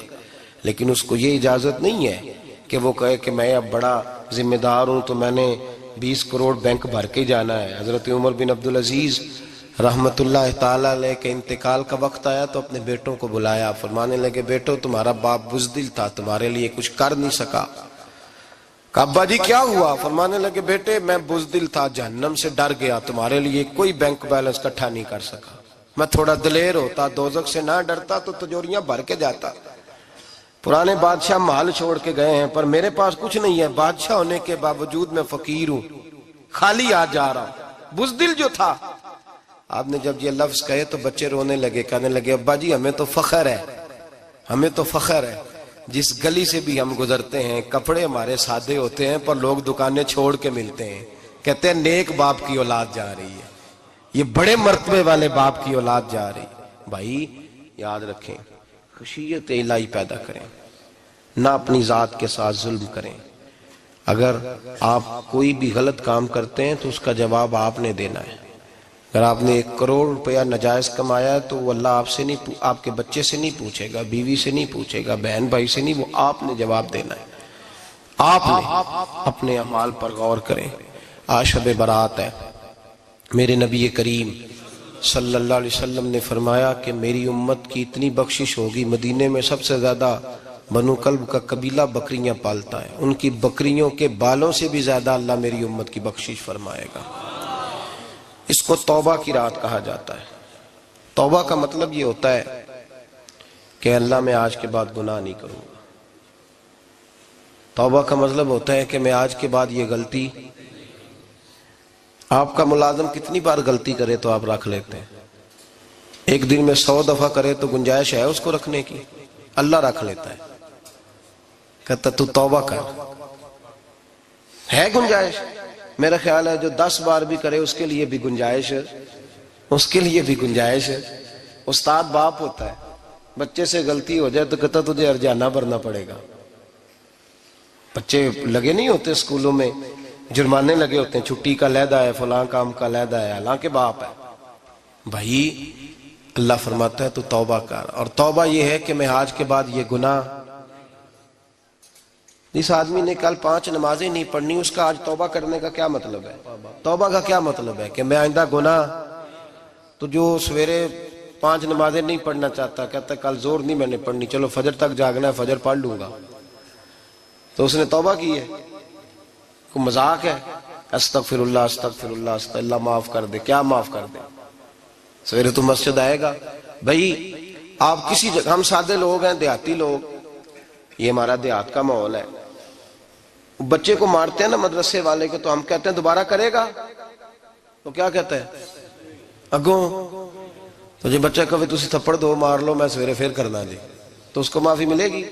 لیکن اس کو یہ اجازت نہیں ہے کہ وہ کہے کہ میں اب بڑا ذمہ دار ہوں تو میں نے 20 کروڑ بینک بھر کے جانا ہے۔ حضرت عمر بن عبدالعزیز رحمت اللہ تعالیٰ علیہ کے انتقال کا وقت آیا تو اپنے بیٹوں کو بلایا، فرمانے لگے بیٹو تمہارا باپ بزدل تھا، تمہارے لیے کچھ کر نہیں سکا۔ کہا ابا جی کیا ہوا؟ فرمانے لگے بیٹے میں بزدل تھا، جہنم سے ڈر گیا، تمہارے لیے کوئی بینک بیلنس اکٹھا نہیں کر سکا، میں تھوڑا دلیر ہوتا، دوزخ سے نہ ڈرتا تو تجوریاں بھر کے جاتا۔ پرانے بادشاہ محل چھوڑ کے گئے ہیں پر میرے پاس کچھ نہیں ہے، بادشاہ ہونے کے باوجود میں فقیر ہوں، خالی آ جا رہا ہوں، بزدل جو تھا۔ آپ نے جب یہ لفظ کہے تو بچے رونے لگے، کہنے لگے ابا جی ہمیں تو فخر ہے، ہمیں تو فخر ہے، جس گلی سے بھی ہم گزرتے ہیں کپڑے ہمارے سادے ہوتے ہیں پر لوگ دکانیں چھوڑ کے ملتے ہیں، کہتے ہیں نیک باپ کی اولاد جا رہی ہے، یہ بڑے مرتبے والے باپ کی اولاد جا رہی ہے۔ بھائی یاد رکھیں، خشیت الہی پیدا کریں، نہ اپنی ذات کے ساتھ ظلم کریں۔ اگر آپ کوئی بھی غلط کام کرتے ہیں تو اس کا جواب آپ نے دینا ہے۔ اگر آپ نے 1 کروڑ روپیہ ناجائز کمایا ہے تو وہ اللہ آپ سے نہیں، آپ کے بچے سے نہیں پوچھے گا، بیوی سے نہیں پوچھے گا، بہن بھائی سے نہیں، وہ آپ نے جواب دینا ہے۔ آپ نے اپنے اعمال پر غور کریں۔ آج شب برات ہے، میرے نبی کریم صلی اللہ علیہ وسلم نے فرمایا کہ میری امت کی اتنی بخشش ہوگی، مدینے میں سب سے زیادہ بنو کلب کا قبیلہ بکریاں پالتا ہے، ان کی بکریوں کے بالوں سے بھی زیادہ اللہ میری امت کی بخشش فرمائے گا۔ اس کو توبہ کی رات کہا جاتا ہے۔ توبہ کا مطلب یہ ہوتا ہے کہ اللہ میں آج کے بعد گناہ نہیں کروں گا۔ توبہ کا مطلب ہوتا ہے کہ میں آج کے بعد یہ غلطی، آپ کا ملازم کتنی بار غلطی کرے تو آپ رکھ لیتے ہیں؟ ایک دن میں 100 دفعہ کرے تو گنجائش ہے اس کو رکھنے کی؟ اللہ رکھ لیتا ہے، کہتا تو توبہ کر، ہے گنجائش؟ میرا خیال ہے جو 10 بار بھی کرے اس کے لیے بھی گنجائش ہے، اس کے لیے بھی گنجائش ہے۔ استاد باپ ہوتا ہے، بچے سے غلطی ہو جائے تو کہتا تجھے ارجانہ بھرنا پڑے گا۔ بچے لگے نہیں ہوتے اسکولوں میں، جرمانے لگے ہوتے ہیں، چھٹی کا لیدا ہے، فلاں کام کا لیدا ہے، حالانکہ باپ ہے۔ بھائی اللہ فرماتا ہے تو توبہ کر، اور توبہ یہ ہے کہ میں آج کے بعد یہ گناہ، جس آدمی نے کل 5 نمازیں نہیں پڑھنی اس کا آج توبہ کرنے کا کیا مطلب ہے؟ توبہ کا کیا مطلب ہے کہ میں آئندہ گناہ، تو جو سویرے 5 نمازیں نہیں پڑھنا چاہتا کہتا ہے کل زور نہیں میں نے پڑھنی، چلو فجر تک جاگنا ہے فجر پڑھ لوں گا، تو اس نے توبہ کی ہے؟ کوئی مذاق ہے؟ استغفر اللہ استغفر اللہ استغفر اللہ، معاف کر دے، کیا معاف کر دے؟ سویرے تو مسجد آئے گا۔ بھائی آپ کسی جگہ، ہم سادے لوگ ہیں، دیہاتی لوگ، یہ ہمارا دیہات کا ماحول ہے، بچے کو مارتے ہیں نا مدرسے والے کو تو ہم کہتے ہیں دوبارہ کرے گا، تو کیا کہتا ہے اگوں، تو جی بچہ کبھی تسی تھپڑ دو مار لو میں سویرے پھر کرنا جی، تو اس کو معافی ملے گی؟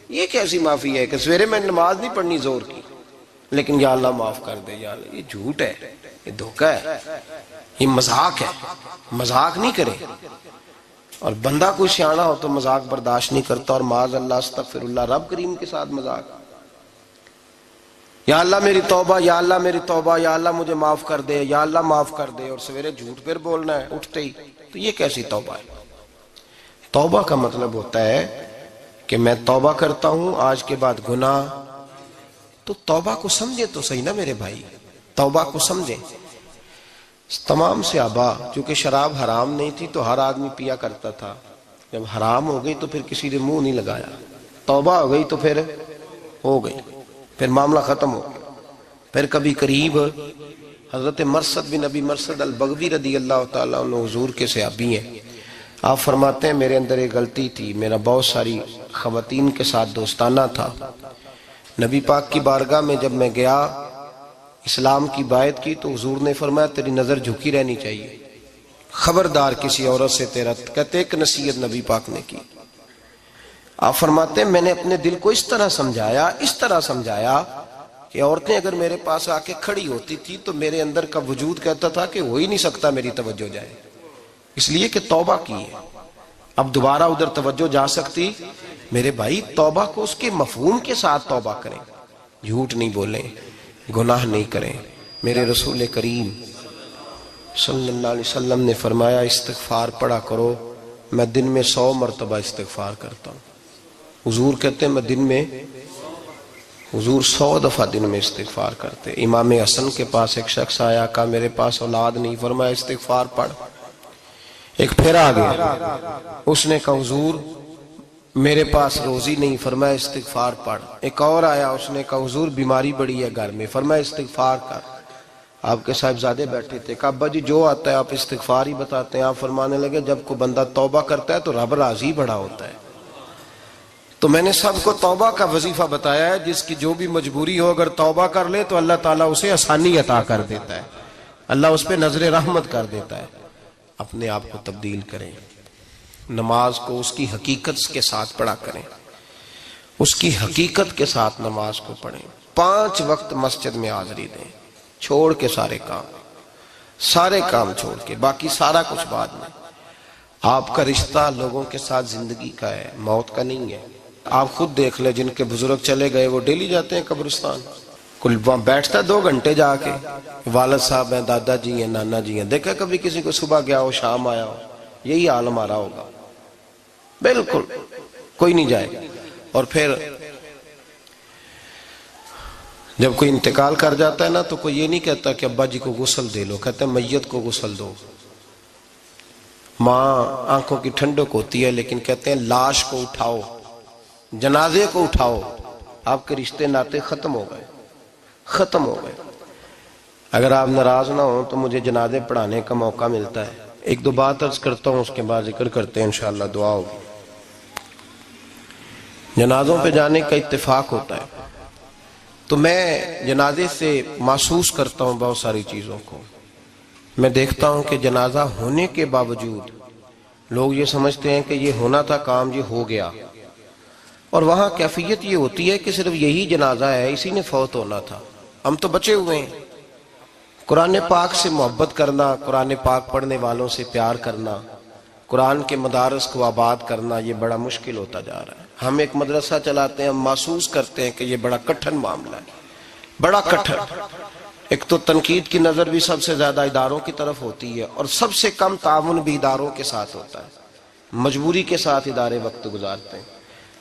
یہ کیسی معافی ہے کہ سویرے میں نماز نہیں پڑھنی زور کی لیکن یا اللہ معاف کر دے، یا اللہ، یہ جھوٹ ہے، یہ دھوکہ ہے، یہ مذاق ہے، مذاق نہیں کرے۔ اور بندہ کوئی سیاںا ہو تو مذاق برداشت نہیں کرتا، اور معاذ اللہ استغفر اللہ، رب کریم کے ساتھ مذاق، یا اللہ میری توبہ، یا اللہ میری توبہ، یا اللہ مجھے معاف کر دے، یا اللہ معاف کر دے، اور سویرے جھوٹ پھر بولنا ہے اٹھتے ہی، تو یہ کیسی توبہ ہے؟ توبہ کا مطلب ہوتا ہے کہ میں توبہ کرتا ہوں آج کے بعد گناہ، تو توبہ کو سمجھے تو صحیح نا میرے بھائی، توبہ کو سمجھیں۔ تمام صحابہ، چونکہ شراب حرام نہیں تھی تو ہر آدمی پیا کرتا تھا، جب حرام ہو گئی تو پھر کسی نے منہ نہیں لگایا، توبہ ہو گئی تو پھر ہو گئی، پھر معاملہ ختم ہو گیا، پھر کبھی قریب حضرت مرثد بن ابی مرثد البغوی رضی اللہ تعالیٰ عنہ حضور کے صحابی ہیں. آپ فرماتے ہیں میرے اندر ایک غلطی تھی، میرا بہت ساری خواتین کے ساتھ دوستانہ تھا. نبی پاک کی بارگاہ میں جب میں گیا اسلام کی بائعت کی تو حضور نے فرمایا تیری نظر جھکی رہنی چاہیے، خبردار کسی عورت سے تیرا. کہتے ایک نصیحت نبی پاک نے کی. آپ فرماتے ہیں میں نے اپنے دل کو اس طرح سمجھایا کہ عورتیں اگر میرے پاس آ کے کھڑی ہوتی تھی تو میرے اندر کا وجود کہتا تھا کہ ہو ہی نہیں سکتا میری توجہ جائے، اس لیے کہ توبہ کی ہے، اب دوبارہ ادھر توجہ جا سکتی. میرے بھائی توبہ کو اس کے مفہوم کے ساتھ توبہ کریں، جھوٹ نہیں بولیں، گناہ نہیں کریں. میرے رسول کریم صلی اللہ علیہ وسلم نے فرمایا استغفار پڑھا کرو، میں دن میں 100 مرتبہ استغفار کرتا ہوں. حضور کہتے ہیں میں دن میں حضور 100 دفعہ دن میں استغفار کرتے. امام حسن کے پاس ایک شخص آیا، کہا میرے پاس اولاد نہیں، فرمایا استغفار پڑھ. ایک پھر آ گیا، اس نے کہا حضور میرے پاس روزی نہیں، فرمایا استغفار پڑھ. ایک اور آیا، اس نے کہا حضور بیماری بڑی ہے گھر میں، فرمایا استغفار کر. آپ کے صاحبزادے بیٹھے تھے، کہا ابا جی جو آتا ہے آپ استغفار ہی بتاتے ہیں. آپ فرمانے لگے جب کوئی بندہ توبہ کرتا ہے تو رب راضی بڑا ہوتا ہے. تو میں نے سب کو توبہ کا وظیفہ بتایا ہے، جس کی جو بھی مجبوری ہو اگر توبہ کر لے تو اللہ تعالیٰ اسے آسانی عطا کر دیتا ہے، اللہ اس پہ نظر رحمت کر دیتا ہے. اپنے آپ کو تبدیل کریں، نماز کو اس کی حقیقت کے ساتھ پڑھا کریں، اس کی حقیقت کے ساتھ نماز کو پڑھیں. 5 وقت مسجد میں حاضری دیں، چھوڑ کے سارے کام چھوڑ کے، باقی سارا کچھ بعد میں. آپ کا رشتہ لوگوں کے ساتھ زندگی کا ہے، موت کا نہیں ہے. آپ خود دیکھ لیں جن کے بزرگ چلے گئے وہ ڈیلی جاتے ہیں قبرستان، کل وہاں بیٹھتا 2 گھنٹے جا کے، والد صاحب ہیں، دادا جی ہیں، نانا جی ہیں. دیکھا کبھی کسی کو صبح گیا ہو شام آیا ہو؟ یہی حال ہمارا ہوگا، بالکل کوئی نہیں جائے. اور پھر جب کوئی انتقال کر جاتا ہے نا تو کوئی یہ نہیں کہتا کہ ابا جی کو غسل دے لو، کہتے ہیں میت کو غسل دو. ماں آنکھوں کی ٹھنڈک ہوتی ہے لیکن کہتے ہیں لاش کو اٹھاؤ، جنازے کو اٹھاؤ. آپ کے رشتے ناطے ختم ہو گئے. اگر آپ ناراض نہ ہوں تو مجھے جنازے پڑھانے کا موقع ملتا ہے. 1-2 بات عرض کرتا ہوں، اس کے بعد ذکر کرتے ہیں، انشاءاللہ دعا ہوگی. جنازوں پہ جانے کا اتفاق ہوتا ہے تو میں جنازے سے محسوس کرتا ہوں بہت ساری چیزوں کو. میں دیکھتا ہوں کہ جنازہ ہونے کے باوجود لوگ یہ سمجھتے ہیں کہ یہ ہونا تھا کام، یہ ہو گیا. اور وہاں کیفیت یہ ہوتی ہے کہ صرف یہی جنازہ ہے، اسی نے فوت ہونا تھا، ہم تو بچے ہوئے ہیں. قرآن پاک سے محبت کرنا، قرآن پاک پڑھنے والوں سے پیار کرنا، قرآن کے مدارس کو آباد کرنا، یہ بڑا مشکل ہوتا جا رہا ہے. ہم ایک مدرسہ چلاتے ہیں، ہم محسوس کرتے ہیں کہ یہ بڑا کٹھن معاملہ ہے، بڑا کٹھن. ایک تو تنقید کی نظر بھی سب سے زیادہ اداروں کی طرف ہوتی ہے اور سب سے کم تعاون بھی اداروں کے ساتھ ہوتا ہے. مجبوری کے ساتھ ادارے وقت گزارتے ہیں.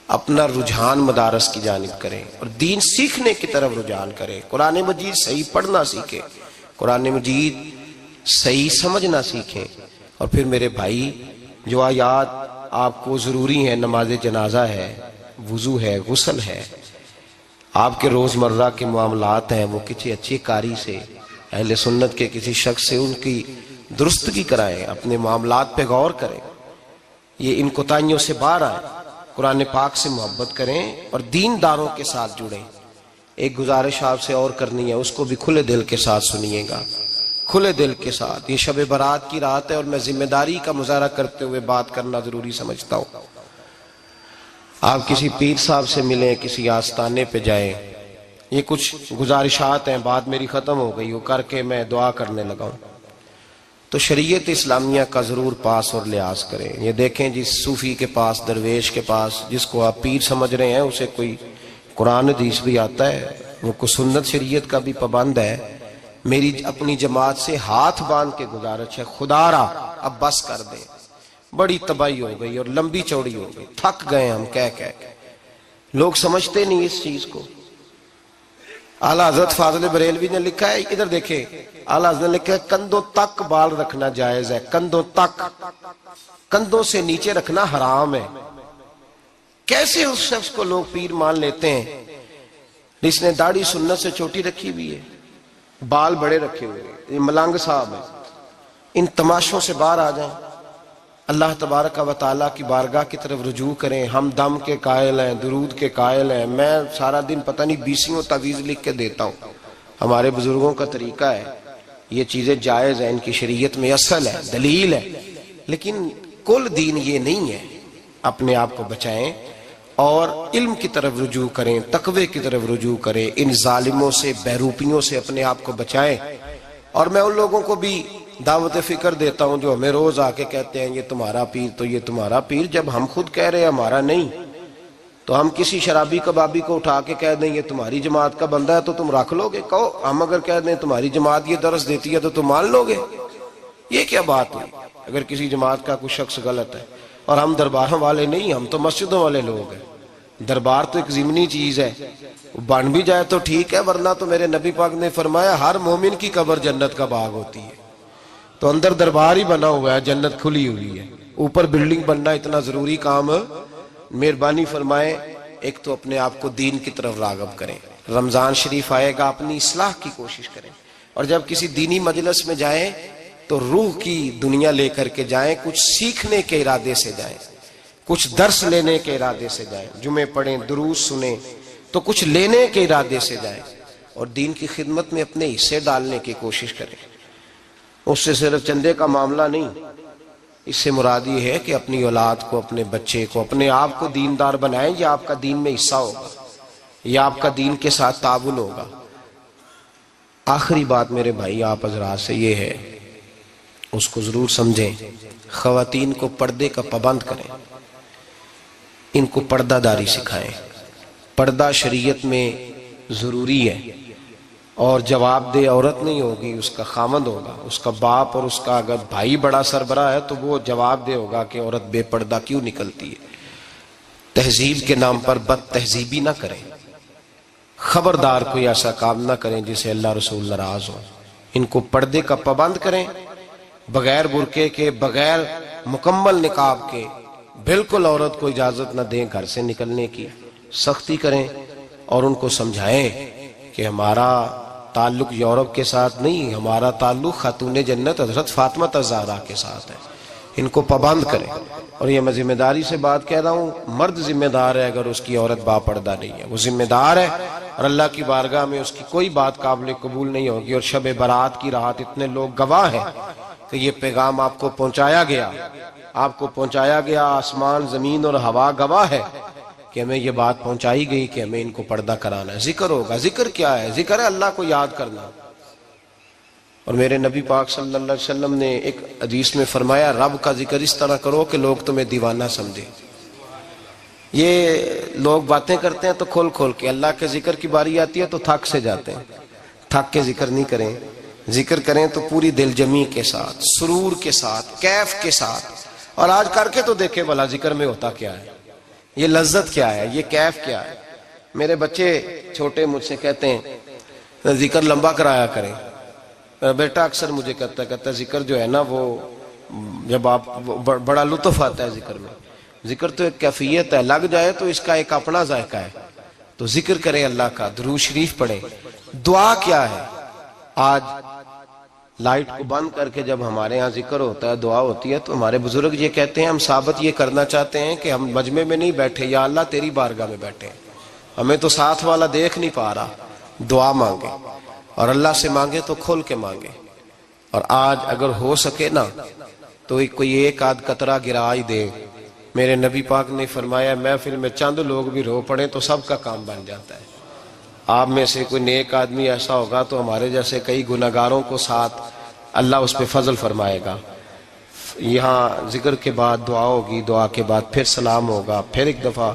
اپنا رجحان مدارس کی جانب کریں اور دین سیکھنے کی طرف رجحان کریں. قرآن مجید صحیح پڑھنا سیکھیں، قرآن مجید صحیح سمجھنا سیکھیں. اور پھر میرے بھائی جو آیات آپ کو ضروری ہیں، نماز جنازہ ہے، وضو ہے، غسل ہے، آپ کے روزمرہ کے معاملات ہیں، وہ کسی اچھی قاری سے، اہل سنت کے کسی شخص سے ان کی درستگی کرائیں، اپنے معاملات پہ غور کریں، یہ ان کوتاہیوں سے باہر آئیں، قرآن پاک سے محبت کریں اور دینداروں کے ساتھ جڑیں. ایک گزارش آپ سے اور کرنی ہے، اس کو بھی کھلے دل کے ساتھ سنیے گا، کھلے دل کے ساتھ. یہ شب برات کی رات ہے اور میں ذمہ داری کا مظاہرہ کرتے ہوئے بات کرنا ضروری سمجھتا ہوں. آپ کسی پیر صاحب سے ملیں، کسی آستانے پہ جائیں، یہ کچھ گزارشات ہیں، بات میری ختم ہو گئی، وہ کر کے میں دعا کرنے لگا ہوں. تو شریعت اسلامیہ کا ضرور پاس اور لحاظ کریں. یہ دیکھیں جس صوفی کے پاس، درویش کے پاس، جس کو آپ پیر سمجھ رہے ہیں، اسے کوئی قرآن حدیث بھی آتا ہے، وہ کوئی سنت شریعت کا بھی پابند ہے. میری اپنی جماعت سے ہاتھ باندھ کے گزارش ہے، خدا را اب بس کر دیں. بڑی تباہی ہو گئی اور لمبی چوڑی ہو گئی، تھک گئے ہم کہہ کے. لوگ سمجھتے نہیں اس چیز کو. اعلیٰ حضرت فاضل بریلوی نے لکھا ہے، ادھر دیکھیں، اعلیٰ حضرت نے لکھا ہے کندھوں تک بال رکھنا جائز ہے، کندھوں تک، کندھوں سے نیچے رکھنا حرام ہے. کیسے اس شخص کو لوگ پیر مان لیتے ہیں جس نے داڑھی سنت سے چھوٹی رکھی ہوئی ہے؟ بال بڑے رکھے ہوئے، یہ ملنگ صاحب ہے، ان تماشوں سے باہر آ جائیں، اللہ تبارک و تعالیٰ کی بارگاہ کی طرف رجوع کریں۔ ہم دم کے قائل ہیں، درود کے قائل ہیں، میں سارا دن پتہ نہیں 20 تعویذ لکھ کے دیتا ہوں، ہمارے بزرگوں کا طریقہ ہے، یہ چیزیں جائز ہیں، ان کی شریعت میں اصل ہے، دلیل ہے، لیکن کل دین یہ نہیں ہے۔ اپنے آپ کو بچائیں اور علم کی طرف رجوع کریں، تقوی کی طرف رجوع کریں، ان ظالموں سے، بہروپیوں سے اپنے آپ کو بچائیں۔ اور میں ان لوگوں کو بھی دعوت فکر دیتا ہوں جو ہمیں روز آ کے کہتے ہیں یہ تمہارا پیر تو یہ تمہارا پیر، جب ہم خود کہہ رہے ہیں ہمارا نہیں، تو ہم کسی شرابی کبابی کو اٹھا کے کہہ دیں یہ تمہاری جماعت کا بندہ ہے تو تم رکھ لو گے؟ کہو ہم اگر کہہ دیں تمہاری جماعت یہ درس دیتی ہے تو تم مان لو گے؟ یہ کیا بات ہوئی؟ اگر کسی جماعت کا کوئی شخص غلط ہے، اور ہم درباروں والے نہیں، ہم تو مسجدوں والے لوگ ہیں، دربار تو ایک ضمنی چیز ہے، بن بھی جائے تو ٹھیک ہے، ورنہ تو میرے نبی پاک نے فرمایا ہر مومن کی قبر جنت کا باغ ہوتی ہے، تو اندر دربار ہی بنا ہوا ہے، جنت کھلی ہوئی ہے، اوپر بلڈنگ بننا اتنا ضروری کام؟ مہربانی فرمائیں ایک تو اپنے آپ کو دین کی طرف راغب کریں، رمضان شریف آئے گا اپنی اصلاح کی کوشش کریں، اور جب کسی دینی مجلس میں جائیں تو روح کی دنیا لے کر کے جائیں، کچھ سیکھنے کے ارادے سے جائیں، کچھ درس لینے کے ارادے سے جائیں، جمعے پڑھیں، دروس سنیں، تو کچھ لینے کے ارادے سے جائیں، اور دین کی خدمت میں اپنے حصے ڈالنے کی کوشش کریں۔ اس سے صرف چندے کا معاملہ نہیں، اس سے مراد یہ ہے کہ اپنی اولاد کو، اپنے بچے کو، اپنے آپ کو دیندار بنائیں، یہ آپ کا دین میں حصہ ہوگا، یہ آپ کا دین کے ساتھ تعاون ہوگا۔ آخری بات میرے بھائی آپ حضرات سے یہ ہے، اس کو ضرور سمجھیں، خواتین کو پردے کا پابند کریں، ان کو پردہ داری سکھائیں۔ پردہ شریعت میں ضروری ہے، اور جواب دہ عورت نہیں ہوگی، اس کا خامند ہوگا، اس کا باپ، اور اس کا اگر بھائی بڑا سربراہ ہے تو وہ جواب دہ ہوگا کہ عورت بے پردہ کیوں نکلتی ہے۔ تہذیب کے نام پر بد تہذیبی نہ کریں، خبردار کوئی ایسا کام نہ کریں جسے اللہ رسول ناراض ہو۔ ان کو پردے کا پابند کریں، بغیر برقعے کے، بغیر مکمل نقاب کے، بالکل عورت کو اجازت نہ دیں گھر سے نکلنے کی، سختی کریں، اور ان کو سمجھائیں کہ ہمارا تعلق یورپ کے ساتھ نہیں، ہمارا تعلق خاتون جنت حضرت فاطمہ الزہرا کے ساتھ ہے، ان کو پابند کریں۔ اور یہ میں ذمہ داری سے بات کہہ رہا ہوں، مرد ذمہ دار ہے اگر اس کی عورت با پردہ نہیں ہے، وہ ذمہ دار ہے، اور اللہ کی بارگاہ میں اس کی کوئی بات قابل قبول نہیں ہوگی۔ اور شب برات کی رات اتنے لوگ گواہ ہیں کہ یہ پیغام آپ کو پہنچایا گیا، آپ کو پہنچایا گیا، آسمان زمین اور ہوا گواہ ہے کہ ہمیں یہ بات پہنچائی گئی کہ ہمیں ان کو پردہ کرانا ہے۔ ذکر ہوگا، ذکر کیا ہے؟ ذکر ہے اللہ کو یاد کرنا۔ اور میرے نبی پاک صلی اللہ علیہ وسلم نے ایک حدیث میں فرمایا رب کا ذکر اس طرح کرو کہ لوگ تمہیں دیوانہ سمجھیں۔ یہ لوگ باتیں کرتے ہیں تو کھول کھول کے، اللہ کے ذکر کی باری آتی ہے تو تھک سے جاتے ہیں، تھک کے ذکر نہیں کریں، ذکر کریں تو پوری دل جمی کے ساتھ، سرور کے ساتھ، کیف کے ساتھ۔ اور آج کر کے تو دیکھیں بھلا ذکر میں ہوتا کیا ہے، یہ لذت کیا ہے، یہ کیف کیا ہے۔ میرے بچے چھوٹے مجھ سے کہتے ہیں ذکر لمبا کرایا کریں، بیٹا اکثر مجھے کہتا ہے ذکر جو ہے نا وہ جب آپ بڑا لطف آتا ہے ذکر میں، ذکر تو ایک کیفیت ہے، لگ جائے تو اس کا ایک اپنا ذائقہ ہے، تو ذکر کریں اللہ کا، درود شریف پڑھیں۔ دعا کیا ہے؟ آج لائٹ کو بند کر کے جب ہمارے ہاں ذکر ہوتا ہے، دعا ہوتی ہے، تو ہمارے بزرگ یہ کہتے ہیں ہم ثابت یہ کرنا چاہتے ہیں کہ ہم مجمع میں نہیں بیٹھے، یا اللہ تیری بارگاہ میں بیٹھے ہیں، ہمیں تو ساتھ والا دیکھ نہیں پا رہا۔ دعا مانگے، اور اللہ سے مانگے تو کھول کے مانگے۔ اور آج اگر ہو سکے نا تو کوئی ایک آدھ قطرہ گرا ہی دے۔ میرے نبی پاک نے فرمایا محفل میں چند لوگ بھی رو پڑیں تو سب کا کام بن جاتا ہے۔ آپ میں سے کوئی نیک آدمی ایسا ہوگا تو ہمارے جیسے کئی گناہگاروں کو ساتھ اللہ اس پہ فضل فرمائے گا۔ یہاں ذکر کے بعد دعا ہوگی، دعا کے بعد پھر سلام ہوگا، پھر ایک دفعہ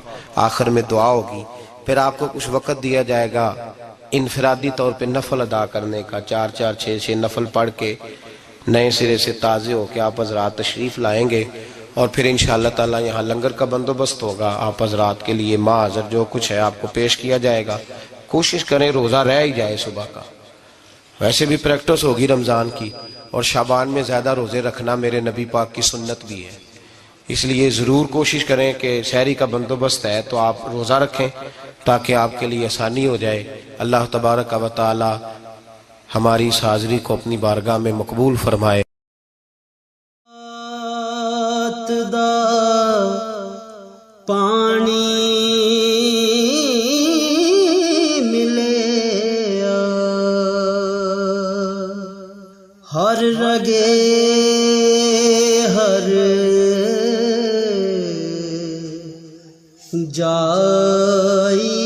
آخر میں دعا ہوگی، پھر آپ کو کچھ وقت دیا جائے گا انفرادی طور پہ نفل ادا کرنے کا، 4 6 نفل پڑھ کے نئے سرے سے تازے ہو کے آپ حضرات تشریف لائیں گے، اور پھر انشاءاللہ تعالی یہاں لنگر کا بندوبست ہوگا، آپ حضرات کے لیے معذر جو کچھ ہے آپ کو پیش کیا جائے گا۔ کوشش کریں روزہ رہ ہی جائے صبح کا، ویسے بھی پریکٹس ہوگی رمضان کی، اور شعبان میں زیادہ روزے رکھنا میرے نبی پاک کی سنت بھی ہے، اس لیے ضرور کوشش کریں کہ سحری کا بندوبست ہے تو آپ روزہ رکھیں تاکہ آپ کے لیے آسانی ہو جائے۔ اللہ تبارک و تعالی ہماری اس حاضری کو اپنی بارگاہ میں مقبول فرمائے۔ دا پانی ملے ہر رگے ہر جائی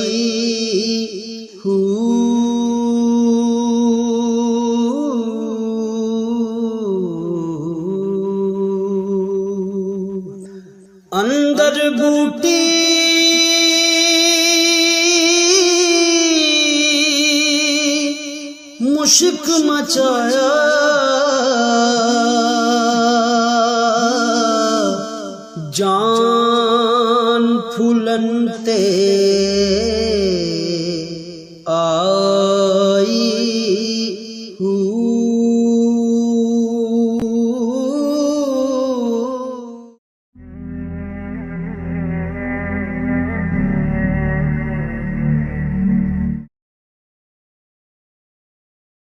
اندر بوٹی مشک مچایا جان پھولن تے آ